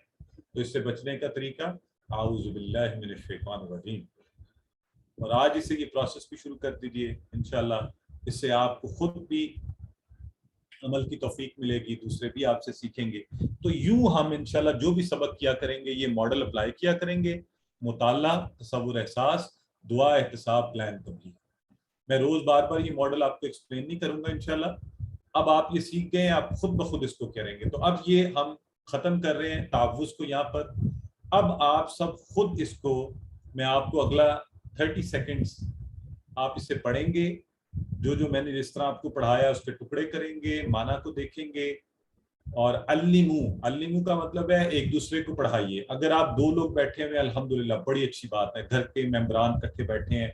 تو اس سے بچنے کا طریقہ اعوذ باللہ من الشیطان الرجیم. اور آج اسے یہ پروسیس بھی شروع کر دیجئے، انشاءاللہ اس سے آپ کو خود بھی عمل کی توفیق ملے گی، دوسرے بھی آپ سے سیکھیں گے. تو یوں ہم انشاءاللہ جو بھی سبق کیا کریں گے یہ ماڈل اپلائی کیا کریں گے: مطالعہ، تصور، احساس، دعا، احتساب، پلان، تبلیغ. میں روز بار بار یہ ماڈل آپ کو ایکسپلین نہیں کروں گا انشاءاللہ. اب آپ یہ سیکھ گئے ہیں، آپ خود بخود اس کو کریں گے. تو اب یہ ہم ختم کر رہے ہیں تعوذ کو یہاں پر. اب آپ سب خود اس کو، میں آپ کو اگلا 30 سیکنڈز آپ اسے پڑھیں گے. جو جو میں نے جس طرح آپ کو پڑھایا اس کے ٹکڑے کریں گے، معنی کو دیکھیں گے. اور علمو کا مطلب ہے ایک دوسرے کو پڑھائیے. اگر آپ دو لوگ بیٹھے ہوئے الحمدللہ بڑی اچھی بات ہے، گھر کے ممبران اکٹھے بیٹھے ہیں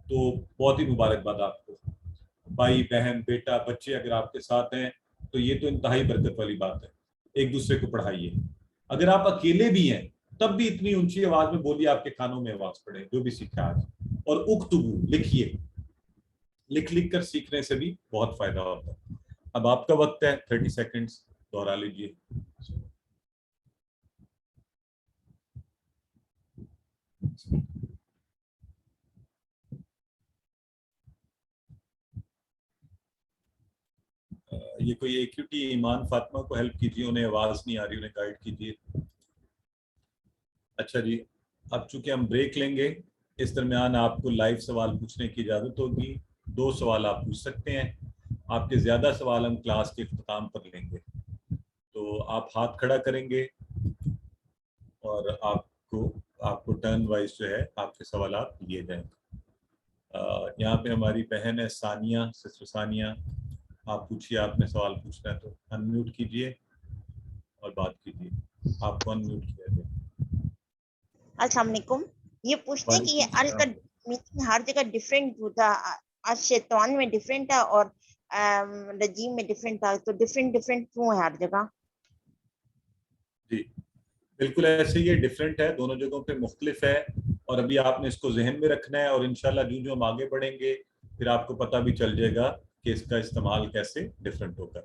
تو بہت ہی مبارکباد آپ کو. بھائی بہن بیٹا بچے اگر آپ کے ساتھ ہیں تو یہ تو انتہائی برکت والی بات ہے. ایک دوسرے کو پڑھائیے. اگر آپ اکیلے بھی ہیں تب بھی اتنی اونچی آواز میں بولیے آپ کے کانوں میں آواز پڑے جو بھی سیکھا آج. اور اکتبو، لکھیے. لکھ کر سیکھنے سے بھی بہت فائدہ ہوتا ہے. اب آپ کا وقت ہے، 30 سیکنڈز دوہرا لیجیے. یہ کوئی ایکٹیویٹی ایمان فاطمہ کو ہیلپ کیجیے، انہیں آواز نہیں آ رہی، انہیں گائیڈ کیجیے. اچھا جی، اب چونکہ ہم بریک لیں گے، اس درمیان آپ کو لائیو سوال پوچھنے کی اجازت ہوگی. 2 سوال آپ پوچھ سکتے ہیں. آپ کے زیادہ سوال ہم کلاس کے اختتام پر لیں گے. تو آپ ہاتھ کھڑا کریں گے اور آپ کو ٹرن وائز جو ہے آپ کے سوالات لیے جائیں گے. یہاں پہ ہماری بہن ہے ثانیہ، سسٹر ثانیہ. آپ پوچھیے، آپ نے سوال پوچھنا ہے تو انمیوٹ کیجیے اور بات کیجیے. آپ کو انمیوٹ کیا جائے. السلام علیکم. یہ پوچھتے کہ وعلیکم یہ ال کا السلام. میننگ ہر جگہ ڈفرینٹ ہوتا، شیطان میں ڈفرینٹ ہے اور رجیم میں ڈفرینٹ تھا، تو ڈفرینٹ کیوں ہے ہر جگہ؟ جی بالکل ایسے ہی، یہ ڈفرینٹ ہے، دونوں جگہوں پہ مختلف ہے. اور ابھی آپ نے اس کو ذہن میں رکھنا ہے، اور انشاءاللہ جو ہم آگے بڑھیں گے پھر آپ کو پتہ بھی چل جائے گا کہ اس کا استعمال کیسے ڈفرینٹ ہوگا.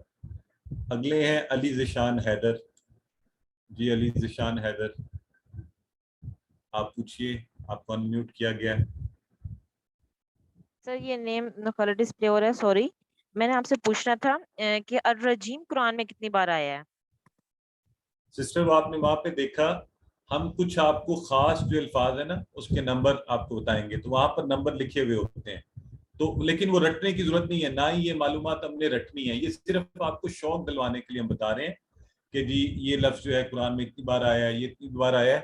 اگلے ہیں علی ذیشان حیدر. جی علی ذیشان حیدر آپ پوچھیے، آپ کو انمیوٹ کیا گیا. سر یہ نیم غلط ڈسپلے ہو رہا ہے، سوری. میں نے آپ سے پوچھنا تھا کہ الرجیم قرآن میں کتنی بار آیا ہے؟ سسٹر وہ آپ نے وہاں پہ دیکھا، ہم کچھ آپ کو خاص جو الفاظ ہیں نا اس کے نمبر آپ کو بتائیں گے، تو وہاں پر نمبر لکھے ہوئے ہوتے ہیں. تو لیکن وہ رٹنے کی ضرورت نہیں ہے، نہ ہی یہ معلومات ہم نے رٹنی ہے، یہ صرف آپ کو شوق دلوانے کے لیے ہم بتا رہے ہیں کہ جی یہ لفظ جو ہے قرآن میں اتنی بار آیا ہے، یہ اتنی بار آیا ہے،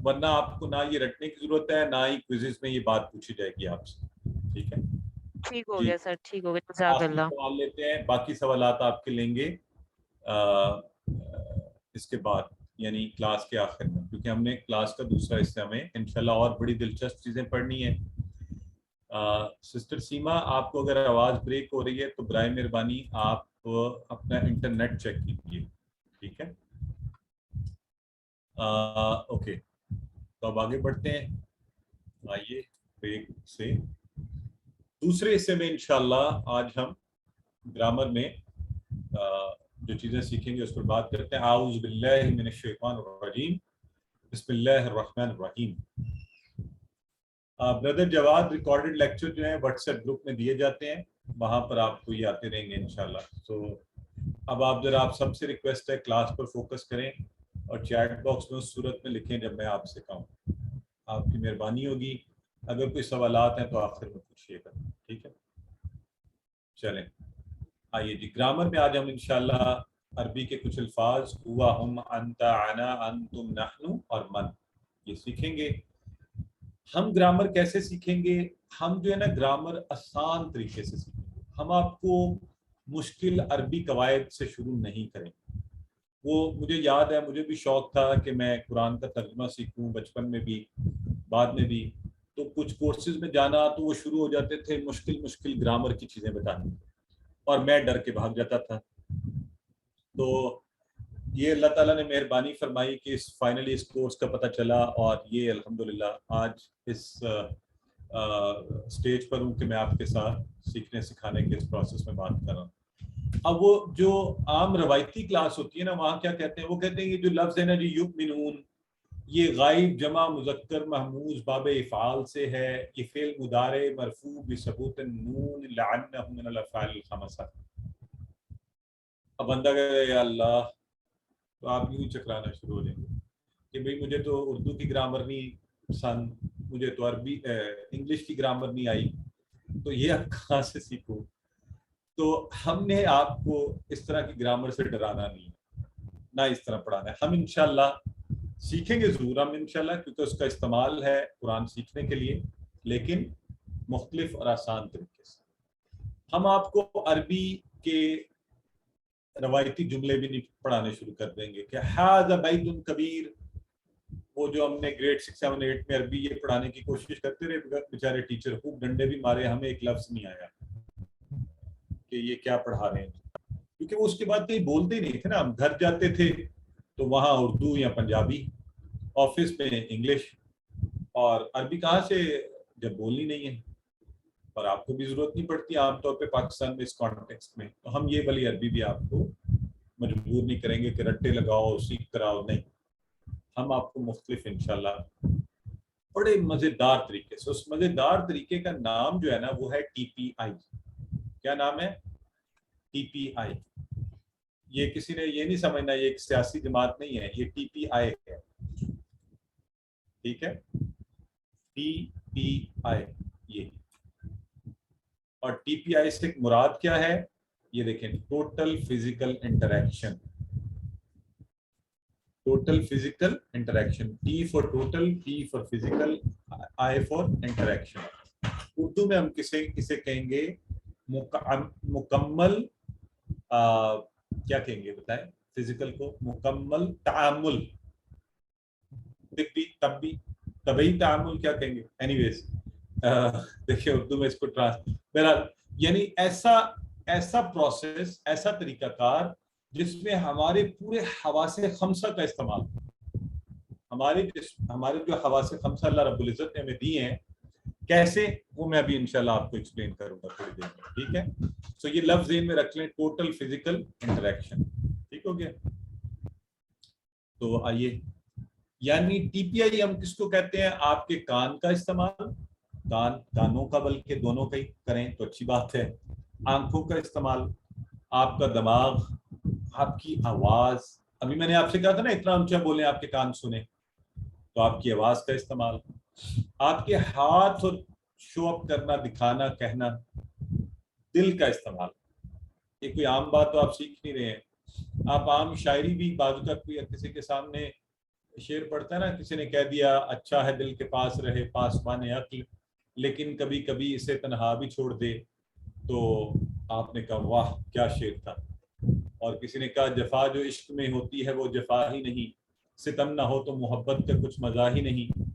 ورنہ آپ کو نہ یہ رٹنے کی ضرورت ہے، نہ ہی کوئزز میں یہ بات پوچھی جائے گی آپ سے. ٹھیک ہے ٹھیک ہو جی. گیا سر، ٹھیک ہو گیا، جزاک آخری اللہ. سوال لیتے ہیں، باقی سوالات آپ کے لیں گے اس کے بعد، یعنی کلاس کے آخر میں، کیونکہ ہم نے کلاس کا دوسرا حصہ میں انشاءاللہ اور بڑی دلچسپ چیزیں پڑھنی ہیں. سسٹر سیما، آپ کو اگر آواز بریک ہو رہی ہے تو برائے مہربانی آپ اپنا انٹرنیٹ چیک کیجیے. ٹھیک ہے، اوکے. تو اب آگے بڑھتے ہیں. آئیے بریک سے دوسرے حصے میں انشاءاللہ آج ہم گرامر میں جو چیزیں سیکھیں گے اس پر بات کرتے ہیں. اعوذ باللہ من الشیطان الرجیم، بسم اللہ الرحمن الرحیم. بردر جواد، ریکارڈڈ لیکچر جو ہیں واٹس ایپ گروپ میں دیے جاتے ہیں، وہاں پر آپ کو یہ آتے رہیں گے انشاءاللہ. سو اب آپ سب سے ریکویسٹ ہے کلاس پر فوکس کریں اور چیٹ باکس میں اس صورت میں لکھیں جب میں آپ سے کہوں. آپ کی مہربانی ہوگی. اگر کوئی سوالات ہیں تو آخر میں پوچھیے گا. ٹھیک ہے، چلیں آئیے جی. گرامر میں آج ہم انشاءاللہ عربی کے کچھ الفاظ ہوا، ہم، انت، انا، انتم، نحن اور من یہ سیکھیں گے. ہم گرامر کیسے سیکھیں گے؟ ہم جو ہے نا گرامر آسان طریقے سے سیکھیں گے. ہم آپ کو مشکل عربی قواعد سے شروع نہیں کریں گے. وہ مجھے یاد ہے، مجھے بھی شوق تھا کہ میں قرآن کا ترجمہ سیکھوں، بچپن میں بھی بعد میں بھی. تو کچھ کورسز میں جانا تو وہ شروع ہو جاتے تھے مشکل گرامر کی چیزیں بتانے، اور میں ڈر کے بھاگ جاتا تھا. تو یہ اللہ تعالیٰ نے مہربانی فرمائی کہ فائنلی اس کورس کا پتہ چلا، اور یہ الحمدللہ آج اس سٹیج پر ہوں کہ میں آپ کے ساتھ سیکھنے سکھانے کے اس پروسیس میں بات کر رہا ہوں. اب وہ جو عام روایتی کلاس ہوتی ہے نا، وہاں کیا کہتے ہیں؟ وہ کہتے ہیں یہ جو لفظ ہے نا جی یؤمنون، یہ غائب جمع مذکر محموز باب افعال سے ہے. یہ فعل مضارع مرفوع بثبوت النون لعنہ من الافعال الخمسہ. اب بندہ کہے یا اللہ، تو آپ یوں چکرانا شروع ہو جائیں گے کہ بھئی مجھے تو اردو کی گرامر نہیں پسند، مجھے تو عربی انگلش کی گرامر نہیں آئی، تو یہ اب کہاں سے سیکھوں؟ تو ہم نے آپ کو اس طرح کی گرامر سے ڈرانا نہیں ہے، نہ اس طرح پڑھانا ہے. ہم انشاءاللہ سیکھیں گے ضرور، ہم انشاءاللہ، کیونکہ اس کا استعمال ہے قرآن سیکھنے کے لیے، لیکن مختلف اور آسان طریقے سے. ہم آپ کو عربی کے روایتی جملے بھی نہیں پڑھانے شروع کر دیں گے کہ ھذا بیت کبیر. وہ جو ہم نے گریڈ 6 7 8 میں عربی یہ پڑھانے کی کوشش کرتے رہے، بیچارے ٹیچر خوب ڈنڈے بھی مارے، ہمیں ایک لفظ نہیں آیا کہ یہ کیا پڑھا رہے ہیں، کیونکہ وہ اس کے بعد کہیں بولتے ہی نہیں تھے نا. ہم گھر جاتے تھے تو وہاں اردو یا پنجابی، آفس میں انگلش، اور عربی کہاں سے جب بولنی نہیں ہے اور آپ کو بھی ضرورت نہیں پڑتی عام طور پہ پاکستان میں اس کانٹیکسٹ میں. تو ہم یہ والی عربی بھی آپ کو مجبور نہیں کریں گے کہ رٹے لگاؤ سیکھ کراؤ، نہیں. ہم آپ کو مختلف انشاءاللہ بڑے مزیدار طریقے سے، اس مزیدار طریقے کا نام جو ہے نا وہ ہے ٹی پی آئی. کیا نام ہے؟ ٹی پی آئی. یہ کسی نے یہ نہیں سمجھنا یہ ایک سیاسی جماعت نہیں ہے، یہ ٹی پی آئی ہے. ٹھیک ہے، ٹی پی آئی یہ. اور ٹی پی آئی سے مراد کیا ہے؟ یہ دیکھیں، total physical interaction. Total physical interaction, T for total, P for physical, I for interaction. Urdu میں ہم کسے کہیں گے؟ مکمل کیا کہیں گے بتائیں؟ فزیکل کو مکمل تعامل. طبی تعامل کیا کہیں گے؟ اینی ویز دیکھیں اردو میں اس کو بہرحال یعنی ایسا پروسیس، ایسا طریقہ کار جس میں ہمارے پورے حواس خمسہ کا استعمال. ہمارے جو حواس خمسہ اللہ رب العزت نے ہمیں دی ہیں، کیسے، وہ میں ابھی انشاءاللہ آپ کو ایکسپلین کروں گا تھوڑی دیر میں. ٹھیک ہے، سو یہ لفظ ذہن میں رکھ لیں، ٹوٹل فزیکل انٹریکشن. ٹھیک ہو گیا؟ تو آئیے، یعنی ٹی پی آئی ہم کس کو کہتے ہیں؟ آپ کے کان کا استعمال، کانوں کا بلکہ دونوں کا ہی کریں تو اچھی بات ہے. آنکھوں کا استعمال، آپ کا دماغ، آپ کی آواز. ابھی میں نے آپ سے کہا تھا نا اتنا اونچا بولیں آپ کے کان سنیں، تو آپ کی آواز کا استعمال. آپ کے ہاتھ اور شو اپ کرنا, دکھانا, کہنا, دل کا استعمال. یہ کوئی عام بات تو آپ سیکھ نہیں رہے ہیں. آپ عام شاعری بھی بازو کا کوئی کسی کے سامنے شعر پڑھتا ہے نا, کسی نے کہہ دیا اچھا ہے دل کے پاس رہے پاسبان عقل, لیکن کبھی کبھی اسے تنہا بھی چھوڑ دے, تو آپ نے کہا واہ کیا شعر تھا. اور کسی نے کہا جفا جو عشق میں ہوتی ہے وہ جفا ہی نہیں, ستم نہ ہو تو محبت کا کچھ مزہ ہی نہیں.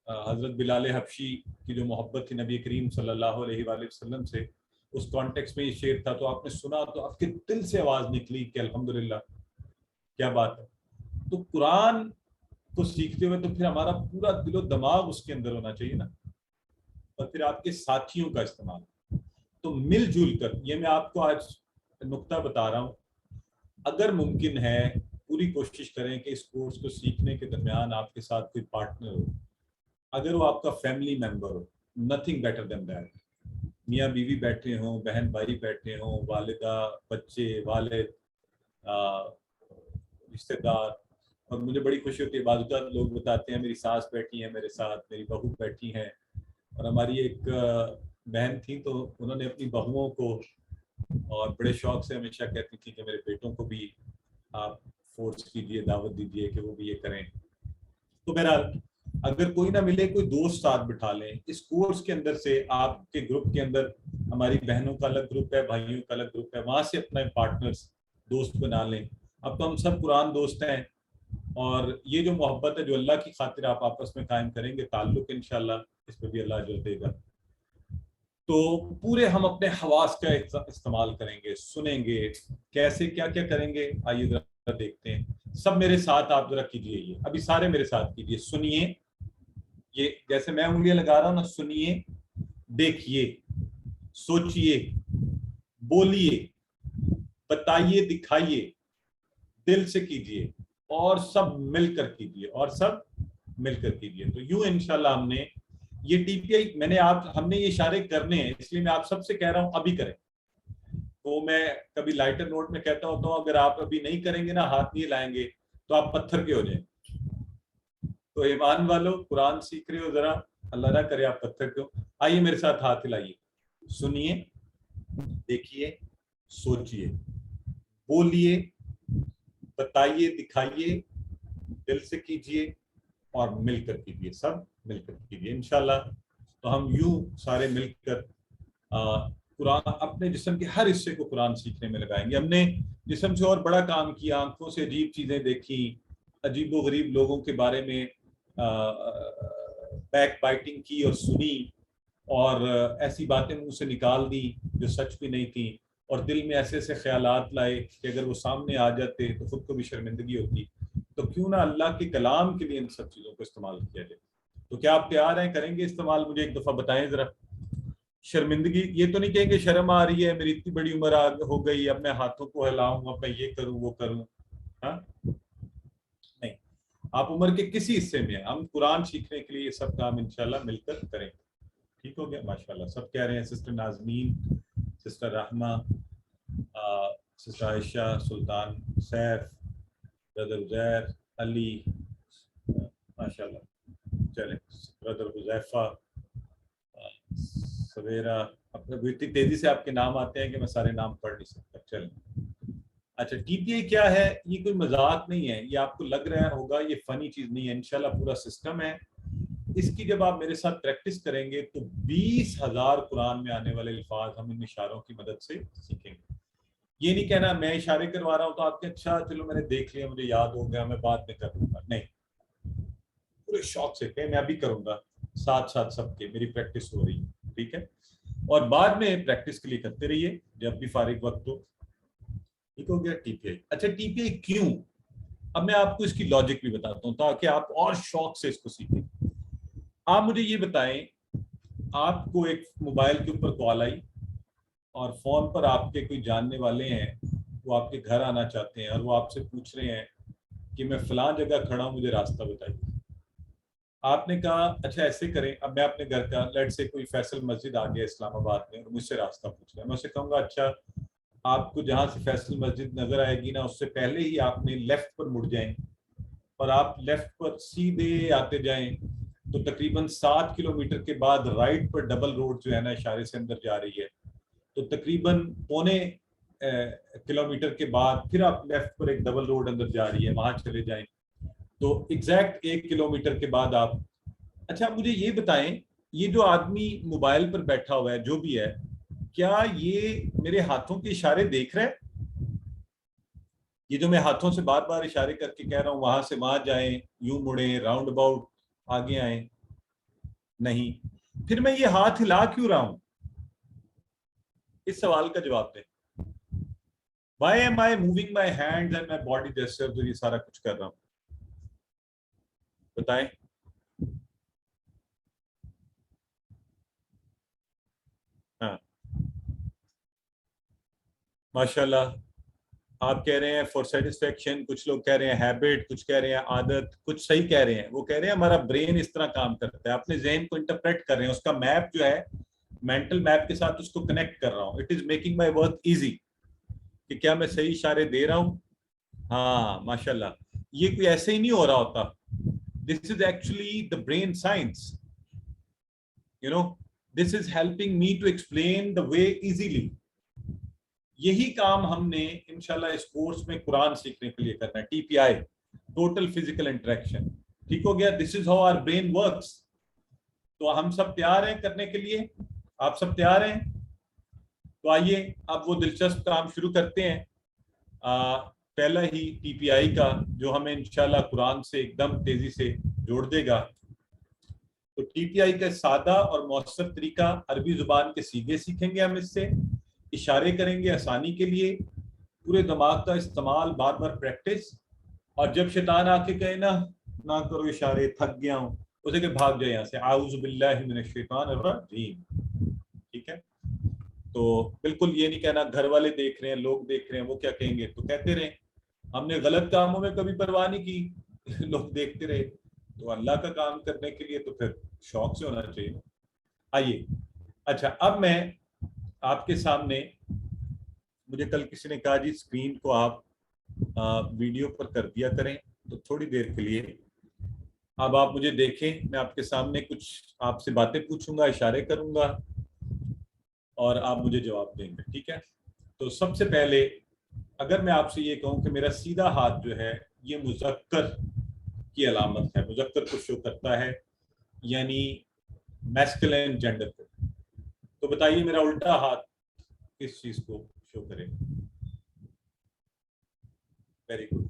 حضرت بلال حبشی کی جو محبت تھی نبی کریم صلی اللہ علیہ وآلہ وسلم سے, اس کانٹیکس میں یہ شعر تھا. تو آپ نے سنا تو آپ کے دل سے آواز نکلی کہ الحمدللہ کیا بات ہے. تو قرآن کو سیکھتے ہوئے تو پھر ہمارا پورا دل و دماغ اس کے اندر ہونا چاہیے نا, اور پھر آپ کے ساتھیوں کا استعمال. تو مل جل کر, یہ میں آپ کو آج نقطہ بتا رہا ہوں, اگر ممکن ہے پوری کوشش کریں کہ اس کورس کو سیکھنے کے درمیان آپ کے ساتھ کوئی پارٹنر ہو, اگر وہ آپ کا family member who, nothing better than that. میاں بیوی بیٹھے ہوں, بہن بھائی بیٹھے ہوں, والدہ, بچے, والد, رشتے دار. اور مجھے بڑی خوشی ہوتی ہے, بعض اوقات لوگ بتاتے ہیں میری ساس بیٹھی ہیں میرے ساتھ, میری بہو بیٹھی ہیں. اور ہماری ایک بہن تھی تو انہوں نے اپنی بہوؤں کو اور بڑے شوق سے ہمیشہ کہتی تھی کہ میرے بیٹوں کو بھی آپ فورس کیجئے, دعوت دیجئے کہ وہ بھی یہ کریں. تو بہرحال اگر کوئی نہ ملے, کوئی دوست ساتھ بٹھا لیں. اس کورس کے اندر سے آپ کے گروپ کے اندر ہماری بہنوں کا الگ گروپ ہے, بھائیوں کا الگ گروپ ہے, وہاں سے اپنا پارٹنرز دوست بنا لیں. اب تو ہم سب قرآن دوست ہیں, اور یہ جو محبت ہے جو اللہ کی خاطر آپ آپس میں قائم کریں گے, تعلق انشاءاللہ اس پہ بھی اللہ اجر دے گا. تو پورے ہم اپنے حواس کا استعمال کریں گے, سنیں گے. کیسے کیا کیا کریں گے آئیے ذرا دیکھتے ہیں. سب میرے ساتھ آپ ذرا کیجئے, یہ ابھی سارے میرے ساتھ کیجئے. سنیے, یہ جیسے میں انگلیاں لگا رہا ہوں نا, سنیے, دیکھیے, سوچئے, بولیے, بتائیے, دکھائیے, دل سے کیجئے, اور سب مل کر کیجئے, اور سب مل کر کیجئے. تو یوں انشاءاللہ ہم نے یہ ٹی پی آئی ہم نے یہ اشارے کرنے ہیں, اس لیے میں آپ سب سے کہہ رہا ہوں ابھی کریں. تو میں کبھی لائٹر نوٹ میں کہتا ہوتا ہوں اگر آپ ابھی نہیں کریں گے نا, ہاتھ نہیں لائیں گے, تو آپ پتھر کے ہو جائیں. تو ایمان والو, قرآن سیکھ رہے ہو, ذرا اللہ نہ کرے آپ پتھر کے ہو. آئیے میرے ساتھ ہاتھ ہلائیے. سنیے, دیکھیے, سوچئے, بولیے, بتائیے, دکھائیے, دل سے کیجئے, اور مل کر کیجئے. سب مل کر کیجئے انشاءاللہ. تو ہم یوں سارے مل کر قرآن اپنے جسم کے ہر حصے کو قرآن سیکھنے میں لگائیں گے. ہم نے جسم سے اور بڑا کام کیا, آنکھوں سے عجیب چیزیں دیکھی, عجیب و غریب لوگوں کے بارے میں بیک بائٹنگ کی اور سنی, اور ایسی باتیں منہ سے نکال دی جو سچ بھی نہیں تھیں, اور دل میں ایسے ایسے خیالات لائے کہ اگر وہ سامنے آ جاتے تو خود کو بھی شرمندگی ہوتی. تو کیوں نہ اللہ کے کلام کے لیے ان سب چیزوں کو استعمال کیا جائے. تو کیا آپ تیار ہیں, کریں گے استعمال؟ مجھے ایک دفعہ بتائیں ذرا. شرمندگی, یہ تو نہیں کہیں کہ شرم آ رہی ہے, میری اتنی بڑی عمر ہو گئی, اب میں ہاتھوں کو ہلاؤں, اب میں یہ کروں وہ کروں. ہاں نہیں, آپ عمر کے کسی حصے میں ہیں, ہم قرآن سیکھنے کے لیے یہ سب کام انشاءاللہ مل کر کریں گے. ٹھیک ہو گیا؟ ماشاءاللہ سب کہہ رہے ہیں. سسٹر نازمین, سسٹر رحمہ, سسٹر عائشہ, سلطان سیف, برادر عزیر, علی, ماشاءاللہ. چلیں, برادر حذیفہ, سویرا. اب اتنی تیزی سے آپ کے نام آتے ہیں کہ میں سارے نام پڑھ نہیں سکتا. چلیں. اچھا, ٹی پی آئی کیا ہے؟ یہ کوئی مذاق نہیں ہے, یہ آپ کو لگ رہا ہوگا یہ فنی چیز نہیں ہے. انشاءاللہ پورا سسٹم ہے. اس کی جب آپ میرے ساتھ پریکٹس کریں گے تو 20,000 قرآن میں آنے والے الفاظ ہم ان اشاروں کی مدد سے سیکھیں گے. یہ نہیں کہنا میں اشارے کروا رہا ہوں تو آپ کے اچھا چلو میں نے دیکھ لیا, مجھے یاد ہو گیا, میں بعد میں کر لوں گا. نہیں, پورے شوق سے کہ میں ابھی کروں گا, ساتھ ساتھ سب کے میری پریکٹس ہو رہی ہے. ٹھیک ہے, اور بعد میں پریکٹس کے لیے کرتے رہیے جب بھی فارغ وقت ہو. ٹھیک ہو گیا. ٹی پی آئی. اچھا, ٹی پی آئی کیوں؟ اب میں آپ کو اس کی لاجک بھی بتاتا ہوں تاکہ آپ اور شوق سے اس کو سیکھیں. آپ مجھے یہ بتائیں, آپ کو ایک موبائل کے اوپر کال آئی اور فون پر آپ کے کوئی جاننے والے ہیں, وہ آپ کے گھر آنا چاہتے ہیں, اور وہ آپ سے پوچھ رہے ہیں کہ میں فلاں جگہ کھڑا ہوں, مجھے راستہ بتائیے. آپ نے کہا اچھا ایسے کریں, اب میں اپنے گھر کا, لیٹ سے کوئی فیصل مسجد آ گیا اسلام آباد میں اور مجھ سے راستہ پوچھ رہا ہے, میں اسے کہوں گا اچھا آپ کو جہاں سے فیصل مسجد نظر آئے گی نا, اس سے پہلے ہی آپ نے لیفٹ پر مڑ جائیں, اور آپ لیفٹ پر سیدھے آتے جائیں, تو تقریباً 7 کلومیٹر کے بعد رائٹ پر ڈبل روڈ جو ہے نا اشارے سے اندر جا رہی ہے، تو تقریباً پونے کلومیٹر کے بعد پھر آپ لیفٹ پر ایک ڈبل روڈ اندر جا رہی ہے، وہاں چلے جائیں تو ایگزیکٹ 1 کلومیٹر کے بعد آپ. اچھا مجھے یہ بتائیں، یہ جو آدمی موبائل پر بیٹھا ہوا ہے جو بھی ہے، کیا یہ میرے ہاتھوں کے اشارے دیکھ رہا ہے؟ یہ جو میں ہاتھوں سے بار بار اشارے کر کے کہہ رہا ہوں وہاں سے وہاں جائیں، یوں مڑیں، راؤنڈ اباؤٹ آگے آئیں، نہیں. پھر میں یہ ہاتھ ہلا کیوں رہا ہوں؟ اس سوال کا جواب دیں. Why am I moving my hands and my body gesture جو یہ سارا کچھ کر رہا ہوں؟ بتائیں. ہاں ماشاءاللہ آپ کہہ رہے ہیں فار سیٹسفیکشن، کچھ لوگ کہہ رہے ہیں ہیبٹ، کچھ کہہ رہے ہیں عادت، کچھ صحیح کہہ رہے ہیں. وہ کہہ رہے ہیں ہمارا برین اس طرح کام کرتا ہے، اپنے ذہن کو انٹرپریٹ کر رہے ہیں، اس کا میپ جو ہے مینٹل میپ کے ساتھ اس کو کنیکٹ کر رہا ہوں. It is making my work easy کہ کیا میں صحیح اشارے دے رہا ہوں. ہاں ماشاءاللہ، یہ کوئی ایسے ہی نہیں ہو رہا ہوتا. This is actually the brain science, you know, this is helping me to explain the way easily. یہی کام ہم نے انشاءاللہ اس کورس میں قرآن سیکھنے کے لیے کرنا ہے. TPI ٹوٹل فزیکل انٹریکشن، ٹھیک ہو گیا. This is how our brain works. تو ہم سب تیار ہیں کرنے کے لیے؟ آپ سب تیار ہیں؟ تو آئیے اب وہ دلچسپ کام شروع کرتے ہیں. پہلا ہی TPI کا جو ہمیں انشاءاللہ قرآن سے ایک دم تیزی سے جوڑ دے گا. تو TPI کا سادہ اور مؤثر طریقہ، عربی زبان کے سیغے سیکھیں گے ہم، اس سے اشارے کریں گے آسانی کے لیے، پورے دماغ کا استعمال، بار بار پریکٹس. اور جب شیطان آ کے کہے نا نہ کرو اشارے، تھک گیا ہوں، اسے کہ بھاگ جائے یہاں سے، اعوذ باللہ من الشیطان الرجیم. ٹھیک ہے؟ تو بالکل یہ نہیں کہنا گھر والے دیکھ رہے ہیں، لوگ دیکھ رہے ہیں، وہ کیا کہیں گے. تو کہتے رہے ہم نے غلط کاموں میں کبھی پرواہ نہیں کی، لوگ دیکھتے رہے. تو اللہ کا کام کرنے کے لیے تو پھر شوق سے ہونا چاہیے. آئیے اچھا اب میں آپ کے سامنے، مجھے کل کسی نے کہا جی اسکرین کو آپ ویڈیو پر کر دیا کریں، تو تھوڑی دیر کے لیے اب آپ مجھے دیکھیں. میں آپ کے سامنے کچھ آپ سے باتیں پوچھوں گا، اشارے کروں گا اور آپ مجھے جواب دیں گے. ٹھیک ہے؟ تو سب سے پہلے اگر میں آپ سے یہ کہوں کہ میرا سیدھا ہاتھ جو ہے یہ مذکر کی علامت ہے، مذکر کو شو کرتا ہے، یعنی میسکلین جینڈر کو، تو بتائیے میرا الٹا ہاتھ کس چیز کو شو کرے؟ Very good.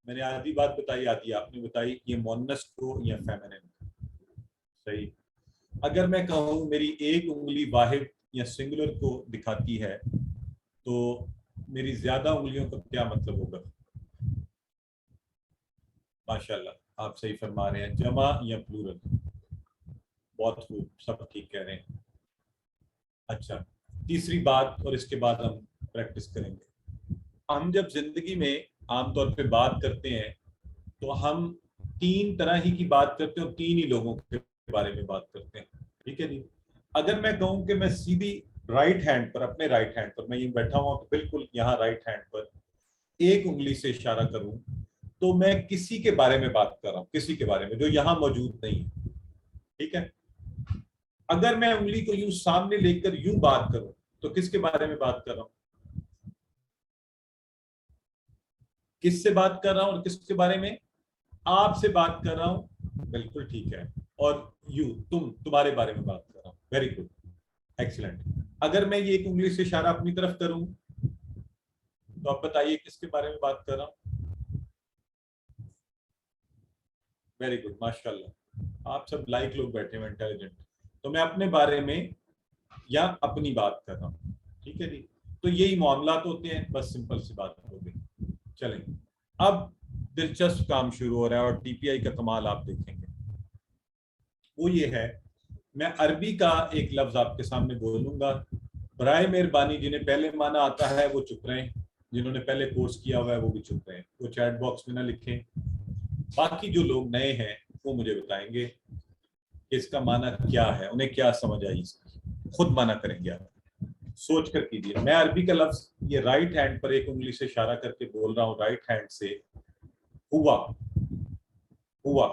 میں نے آدھی بات بتائی، آدھی آپ نے بتائی. یہ مونس کو یا فیمنن. صحیح. اگر میں کہوں میری ایک انگلی واحد یا سنگولر کو دکھاتی ہے تو میری زیادہ انگلیوں کا کیا مطلب ہوگا؟ ماشاءاللہ آپ صحیح فرما رہے ہیں. جمع یا پلورل؟ بہت خوب، سب ٹھیک کہہ رہے ہیں. اچھا تیسری بات، اور اس کے بعد ہم پریکٹس کریں گے. ہم جب زندگی میں عام طور پہ بات کرتے ہیں تو ہم 3 طرح ہی کی بات کرتے ہیں اور 3 ہی لوگوں کے بارے میں بات کرتے ہیں. ٹھیک ہے جی؟ اگر میں کہوں کہ میں سیدھی رائٹ ہینڈ پر، اپنے رائٹ ہینڈ پر، میں یہ بیٹھا ہوں تو بالکل یہاں رائٹ ہینڈ پر ایک انگلی سے اشارہ کروں تو میں کسی کے بارے میں بات کر رہا ہوں، کسی کے بارے میں جو یہاں موجود نہیں ہے. ٹھیک ہے؟ اگر میں انگلی کو یوں سامنے لے کر یوں بات کروں تو کس کے بارے میں بات کر رہا ہوں؟ کس سے بات کر رہا ہوں اور کس کے بارے میں؟ آپ سے بات کر رہا ہوں. بالکل ٹھیک ہے. اور یو، تمہارے بارے میں بات کر رہا ہوں. Very good, excellent. اگر میں یہ ایک انگلی سے اشارہ اپنی طرف کروں تو آپ بتائیے کس کے بارے میں بات کر رہا ہوں؟ ویری گڈ، ماشاءاللہ آپ سب لائک لوگ بیٹھے ہوئے، انٹیلیجنٹ. تو میں اپنے بارے میں یا اپنی بات کر رہا ہوں. ٹھیک ہے جی؟ تو یہی معاملات ہوتے ہیں، بس سمپل سی بات ہو گئی. چلیں اب دلچسپ کام شروع ہو رہا ہے اور TPI کا کمال آپ دیکھیں گے. وہ یہ ہے، میں عربی کا ایک لفظ آپ کے سامنے بولوں گا. برائے مہربانی جنہیں پہلے معنی آتا ہے وہ چپ رہیں، جنہوں نے پہلے کورس کیا ہوا ہے وہ بھی چپ رہیں، وہ چیٹ باکس میں نہ لکھیں. باقی جو لوگ نئے ہیں وہ مجھے بتائیں گے کہ اس کا معنی کیا ہے، انہیں کیا سمجھ آئی، اس کی خود معنی کریں گے. آپ سوچ کر کیجیے. میں عربی کا لفظ یہ رائٹ ہینڈ پر ایک انگلی سے اشارہ کر کے بول رہا ہوں، رائٹ ہینڈ سے ہوا. ہوا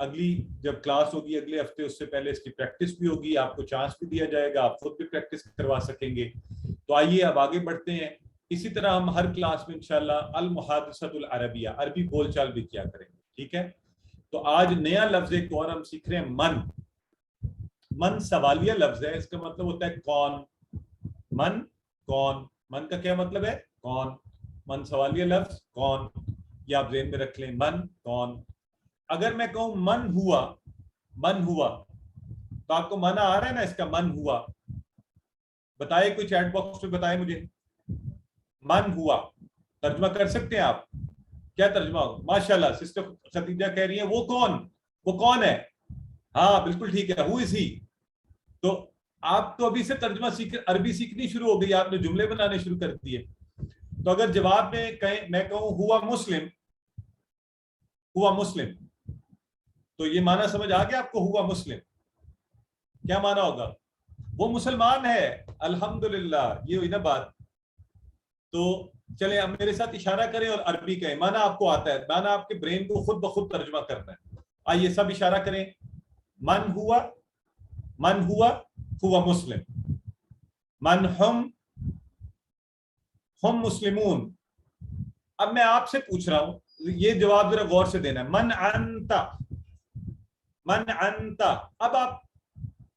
اگلی جب کلاس ہوگی اگلے ہفتے اس سے پہلے اس کی پریکٹس بھی ہوگی, آپ کو چانس بھی دیا جائے گا, آپ خود بھی پریکٹس کروا سکیں گے. تو آئیے اب آگے بڑھتے ہیں. اسی طرح ہم ہر کلاس میں انشاءاللہ المحادثۃ العربیہ, عربی بول چال بھی کیا کریں گے, ٹھیک ہے. تو آج نیا لفظ ایک اور ہم سیکھ رہے ہیں, من. من سوالیہ لفظ ہے, اس کا مطلب ہوتا ہے کون. من کون, من کا کیا مطلب ہے؟ کون. من سوالیہ لفظ کون, یہ آپ ذہن میں رکھ لیں, من کون. اگر میں کہوں من ہوا, من ہوا, تو آپ کو معنی آ رہا ہے نا اس کا, من ہوا. بتائے کوئی چیٹ باکس میں بتائے مجھے, من ہوا ترجمہ کر سکتے ہیں آپ؟ کیا ترجمہ ہو؟ ماشاءاللہ سسٹر خدیجہ کہہ رہی ہیں وہ کون, وہ کون ہے. ہاں بالکل ٹھیک ہے, ہو از ہی. تو آپ تو ابھی سے ترجمہ عربی سیکھنی شروع ہو گئی, آپ نے جملے بنانے شروع کر دیے. تو اگر جواب میں میں کہوں ہوا مسلم, ہوا مسلم, تو یہ معنی سمجھ آ گیا آپ کو؟ ہوا مسلم کیا معنی ہوگا؟ وہ مسلمان ہے, الحمدللہ. یہ ہوئی نا بات. تو چلیں اب میرے ساتھ اشارہ کریں اور عربی کہیں, معنی آپ کو آتا ہے, معنی آپ کے برین کو خود بخود ترجمہ کرنا ہے. آئیے سب اشارہ کریں. من ہوا, من ہوا مسلم. من ہم مسلمون. اب میں آپ سے پوچھ رہا ہوں, یہ جواب ذرا غور سے دینا ہے. من انتا, من انتا. اب آپ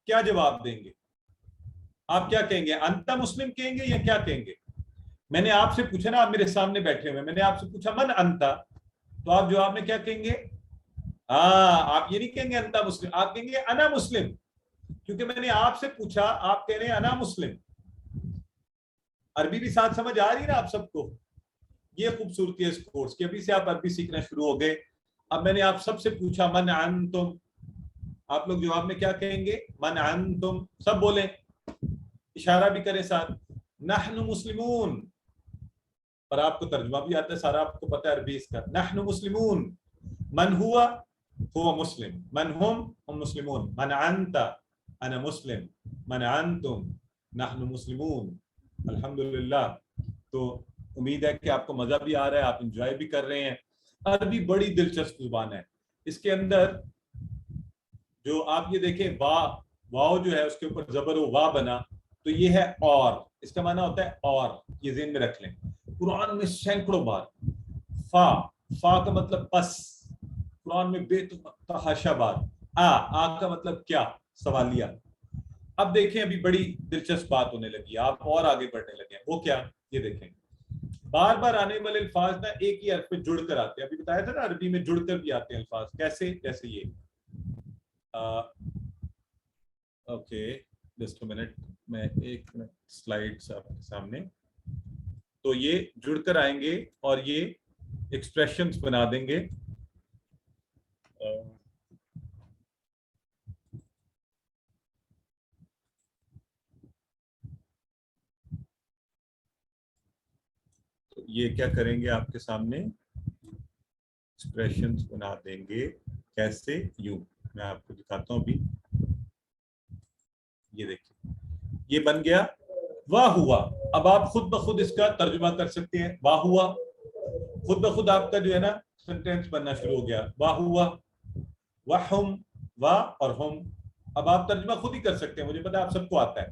کیا جواب دیں گے؟ آپ کیا کہیں گے؟ انتا مسلم کہیں گے یا کیا کہیں گے؟ میں نے آپ سے پوچھا نا, آپ میرے سامنے بیٹھے ہوئے, میں نے آپ سے پوچھا من انتا, تو آپ جواب میں کیا کہیں گے؟ آپ یہ نہیں کہیں گے انتا مسلم, آپ کہیں گے انا مسلم, کیونکہ میں نے آپ سے پوچھا, آپ کہہ رہے ہیں انا مسلم. عربی بھی ساتھ سمجھ آ رہی ہے نا آپ سب کو؟ یہ خوبصورتی ہے اس کورس کی, ابھی سے آپ عربی سیکھنا شروع ہو گئے. اب میں نے آپ سب سے پوچھا من انتم, آپ لوگ جواب میں کیا کہیں گے؟ من انتم. سب بولیں, اشارہ بھی کریں ساتھ. نحن مسلمون, اور آپ کو ترجمہ بھی آتا ہے سارا, آپ کو پتہ ہے عربی اس کا. نحن مسلمون. من ہوا مسلم, من ہم مسلمون, من انت انا مسلم, من انتم نحن مسلمون. الحمدللہ. تو امید ہے کہ آپ کو مزہ بھی آ رہا ہے, آپ انجوائے بھی کر رہے ہیں. عربی بڑی دلچسپ زبان ہے. اس کے اندر جو آپ یہ دیکھیں, واو جو ہے اس کے اوپر زبر و وا بنا, تو یہ ہے اور, اس کا معنی ہوتا ہے اور. یہ ذہن میں رکھ لیں. قرآن میں سینکڑوں بار فا کا مطلب پس, قرآن میں بے تحاشا بار. آ کا مطلب کیا, سوالیہ. اب دیکھیں ابھی بڑی دلچسپ بات ہونے لگی, آپ اور آگے بڑھنے لگے ہیں. وہ کیا؟ یہ دیکھیں, بار بار آنے والے الفاظ نا ایک ہی حرف میں جڑ کر آتے ہیں. ابھی بتایا تھا نا عربی میں جڑ کر بھی آتے ہیں الفاظ. کیسے؟ جیسے یہ اوکے جسٹ اے منٹ, میں ایک منٹ سلائیڈس آپ کے سامنے. تو یہ جڑ کر آئیں گے اور یہ ایکسپریشنز بنا دیں گے. یہ کیا کریں گے آپ کے سامنے؟ ایکسپریشنز بنا دیں گے. کیسے؟ یوں. میں آپ کو دکھاتا ہوں ابھی. یہ دیکھیں, یہ بن گیا واہ ہوا. اب آپ خود بخود اس کا ترجمہ کر سکتے ہیں. واہ ہوا, خود بخود آپ کا جو ہے نا سینٹینس بننا شروع ہو گیا. واہ ہوا, وہم, واہ اور ہم. اب آپ ترجمہ خود ہی کر سکتے ہیں, مجھے پتا ہے آپ سب کو آتا ہے.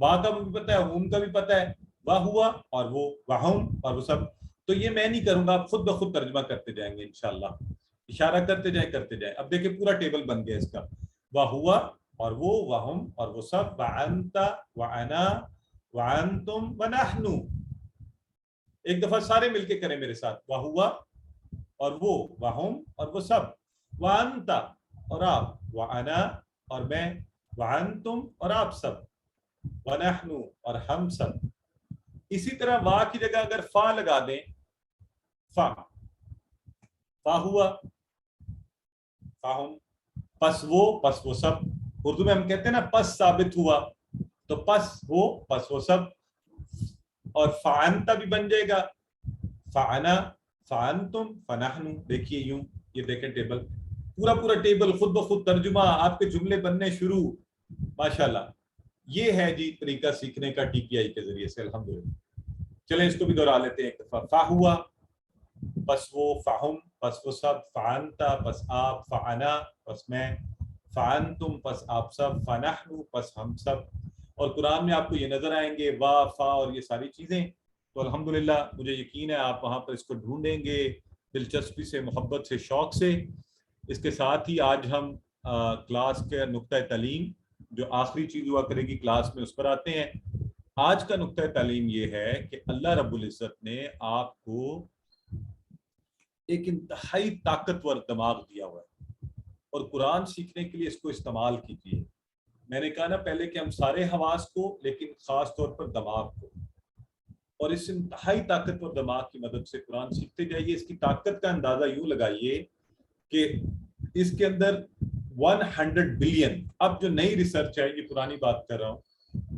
واہ کا بھی پتا ہے, ہم کا بھی پتا ہے. واہ ہوا اور وہ, وہم اور وہ سب. تو یہ میں نہیں کروں گا, آپ خود بخود ترجمہ کرتے جائیں گے انشاءاللہ. اشارہ کرتے جائیں کرتے جائیں. اب دیکھیں پورا ٹیبل بن گیا اس کا. واہ ہوا اور وہ, وہم اور وہ سب. وانت وانا وانتم ونحن. ایک دفعہ سارے مل کے کریں میرے ساتھ. واہ ہوا اور وہ, وہم اور وہ سب. وانت اور آپ, وانا اور میں, وانتم اور آپ سب, ونحن اور ہم سب. اسی طرح وا کی جگہ اگر فا لگا دیں, فا ہوا, فاہم, پس وہ سب. اردو میں ہم کہتے ہیں نا پس ثابت ہوا, تو پس وہ, پس وہ سب. اور فعنتا بھی بن جائے گا, فعنا, فعنتم, فنحن. دیکھیے یوں, یہ دیکھیں ٹیبل, پورا ٹیبل خود بخود ترجمہ, آپ کے جملے بننے شروع. ماشاءاللہ. یہ ہے جی طریقہ سیکھنے کا ٹی پی آئی کے ذریعے سے, الحمدللہ. چلیں اس کو بھی دہرا لیتے ہیں ایک دفعہ. فا ہوا, پس وہ فہم، پس وہ سب، فعنتا پس آپ، فعنا پس میں، فعنتم پس آپ سب، فنحن پس ہم سب. اور قرآن میں آپ کو یہ نظر آئیں گے وا، فا اور یہ ساری چیزیں. تو الحمدللہ مجھے یقین ہے آپ وہاں پر اس کو ڈھونڈیں گے دلچسپی سے، محبت سے، شوق سے. اس کے ساتھ ہی آج ہم کلاس کے نقطۂ تعلیم جو آخری چیز ہوا کرے گی کلاس میں اس پر آتے ہیں. آج کا نقطۂ تعلیم یہ ہے کہ اللہ رب العزت نے آپ کو ایک انتہائی طاقتور دماغ دیا ہوا ہے اور قرآن سیکھنے کے لیے اس کو استعمال کیجیے. میں نے کہا نا پہلے کہ ہم سارے حواس کو، لیکن خاص طور پر دماغ کو، اور اس انتہائی طاقتور دماغ کی مدد سے قرآن سیکھتے جائیے. اس کی طاقت کا اندازہ یوں لگائیے کہ اس کے اندر 100 بلین، اب جو نئی ریسرچ ہے، یہ پرانی بات کر رہا ہوں،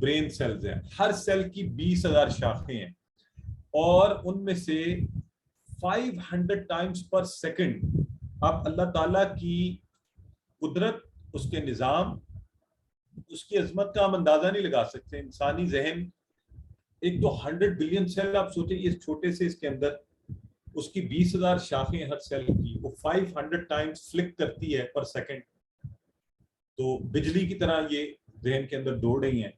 برین سیلز ہیں، ہر سیل کی 20,000 شاخیں ہیں اور ان میں سے 500 ٹائمز پر سیکنڈ آپ اللہ تعالیٰ کی قدرت، اس کے نظام، اس کی عظمت کا ہم اندازہ نہیں لگا سکتے. انسانی ذہن ایک تو 100 بلین سیل، آپ سوچیں اس چھوٹے سے اس کے اندر اس کی 20,000 شاخیں ہر سیل کی، وہ 500 ٹائمز فلک کرتی ہے پر سیکنڈ. تو بجلی کی طرح یہ ذہن کے اندر دوڑ رہی ہیں.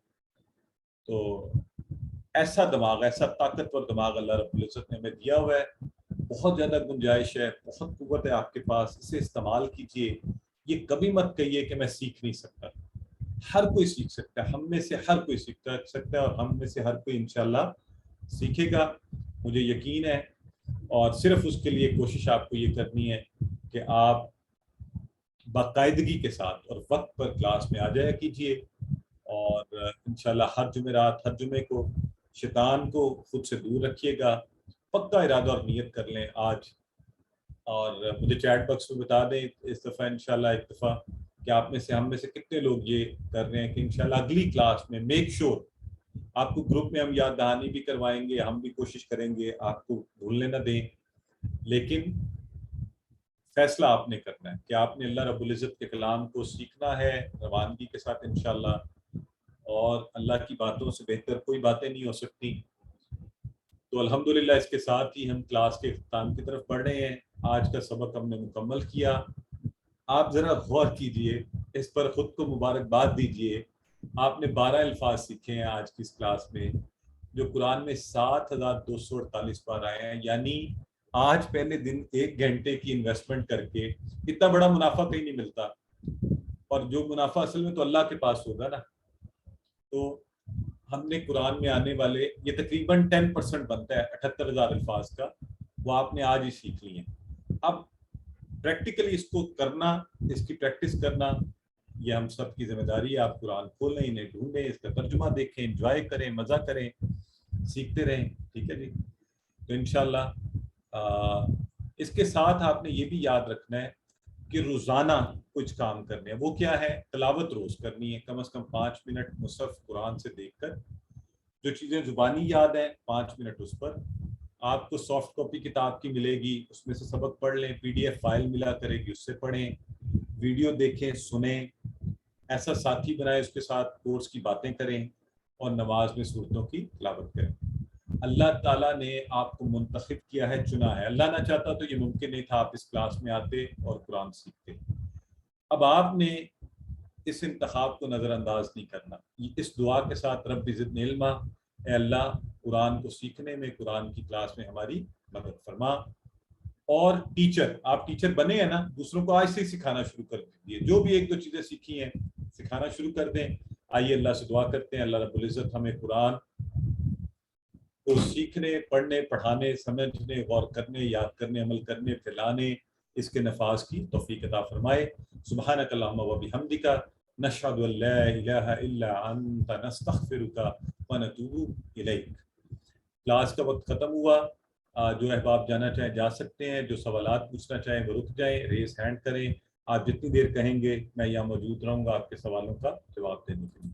تو ایسا دماغ، ایسا طاقتور دماغ اللہ رب العزت نے ہمیں دیا ہوا ہے. بہت زیادہ گنجائش ہے، بہت قوت ہے آپ کے پاس، اسے استعمال کیجیے. یہ کبھی مت کہیے کہ میں سیکھ نہیں سکتا. ہر کوئی سیکھ سکتا ہے، ہم میں سے ہر کوئی سیکھ سکتا ہے اور ہم میں سے ہر کوئی انشاءاللہ سیکھے گا، مجھے یقین ہے. اور صرف اس کے لیے کوشش آپ کو یہ کرنی ہے کہ آپ باقاعدگی کے ساتھ اور وقت پر کلاس میں آ جایا کیجیے. اور انشاءاللہ ہر جمعرات، ہر جمعے کو شیطان کو خود سے دور رکھیے گا. پکا ارادہ اور نیت کر لیں آج، اور مجھے چیٹ باکس میں بتا دیں اس دفعہ انشاءاللہ ایک دفعہ کہ آپ میں سے، ہم میں سے کتنے لوگ یہ کر رہے ہیں کہ انشاءاللہ اگلی کلاس میں میک شور آپ کو گروپ میں ہم یاد دہانی بھی کروائیں گے، ہم بھی کوشش کریں گے آپ کو بھولنے نہ دیں. لیکن فیصلہ آپ نے کرنا ہے کہ آپ نے اللہ رب العزت کے کلام کو سیکھنا ہے روانگی کے ساتھ انشاءاللہ. اور اللہ کی باتوں سے بہتر کوئی باتیں نہیں ہو سکتی. تو الحمدللہ اس کے ساتھ ہی ہم کلاس کے اختتام کی طرف بڑھ رہے ہیں. آج کا سبق ہم نے مکمل کیا. آپ ذرا غور کیجئے، اس پر خود کو مبارکباد دیجئے. آپ نے 12 الفاظ سیکھے ہیں آج کی اس کلاس میں، جو قرآن میں 7,248 بار آئے ہیں. یعنی آج پہلے دن 1 گھنٹے کی انویسٹمنٹ کر کے اتنا بڑا منافع کہیں نہیں ملتا، اور جو منافع اصل میں تو اللہ کے پاس ہوگا نا. تو ہم نے قرآن میں آنے والے یہ تقریباً 10% بنتا ہے 78,000 الفاظ کا، وہ آپ نے آج ہی سیکھ لی ہیں. اب پریکٹیکلی اس کو کرنا، اس کی پریکٹس کرنا، یہ ہم سب کی ذمہ داری ہے. آپ قرآن کھولیں، انہیں ڈھونڈیں، اس کا ترجمہ دیکھیں، انجوائے کریں، مزہ کریں، سیکھتے رہیں. ٹھیک ہے جی. تو انشاءاللہ اس کے ساتھ آپ نے یہ بھی یاد رکھنا ہے کہ روزانہ کچھ کام کرنے ہیں. وہ کیا ہے؟ تلاوت روز کرنی ہے، کم از کم 5 منٹ مصحف قرآن سے دیکھ کر. جو چیزیں زبانی یاد ہیں 5 منٹ اس پر. آپ کو سافٹ کاپی کتاب کی ملے گی، اس میں سے سبق پڑھ لیں. PDF فائل ملا کرے گی، اس سے پڑھیں. ویڈیو دیکھیں، سنیں. ایسا ساتھی بنائیں، اس کے ساتھ کورس کی باتیں کریں اور نماز میں سورتوں کی تلاوت کریں. اللہ تعالیٰ نے آپ کو منتخب کیا ہے، چنا ہے. اللہ نہ چاہتا تو یہ ممکن نہیں تھا آپ اس کلاس میں آتے اور قرآن سیکھتے. اب آپ نے اس انتخاب کو نظر انداز نہیں کرنا. اس دعا کے ساتھ رب زدنی علما، اے اللہ قرآن کو سیکھنے میں، قرآن کی کلاس میں ہماری مدد فرما. اور ٹیچر، آپ ٹیچر بنے ہیں نا، دوسروں کو آج سے ہی سکھانا شروع کر دیجیے. جو بھی 1-2 چیزیں سیکھی ہیں سکھانا شروع کر دیں. آئیے اللہ سے دعا کرتے ہیں، اللہ رب العزت ہمیں قرآن کو سیکھنے، پڑھنے، پڑھانے، سمجھنے، غور کرنے، یاد کرنے، عمل کرنے، پھیلانے، اس کے نفاذ کی توفیق عطا فرمائے. سبحانک اللہم و بحمدک، نشہد ان لا الہ الا انت، نستغفرک و نتوب الیک. کلاس کا وقت ختم ہوا. جو احباب جانا چاہیں جا سکتے ہیں، جو سوالات پوچھنا چاہیں وہ رک جائیں، ریز ہینڈ کریں. آپ جتنی دیر کہیں گے میں یہاں موجود رہوں گا آپ کے سوالوں کا جواب دینے کے لیے.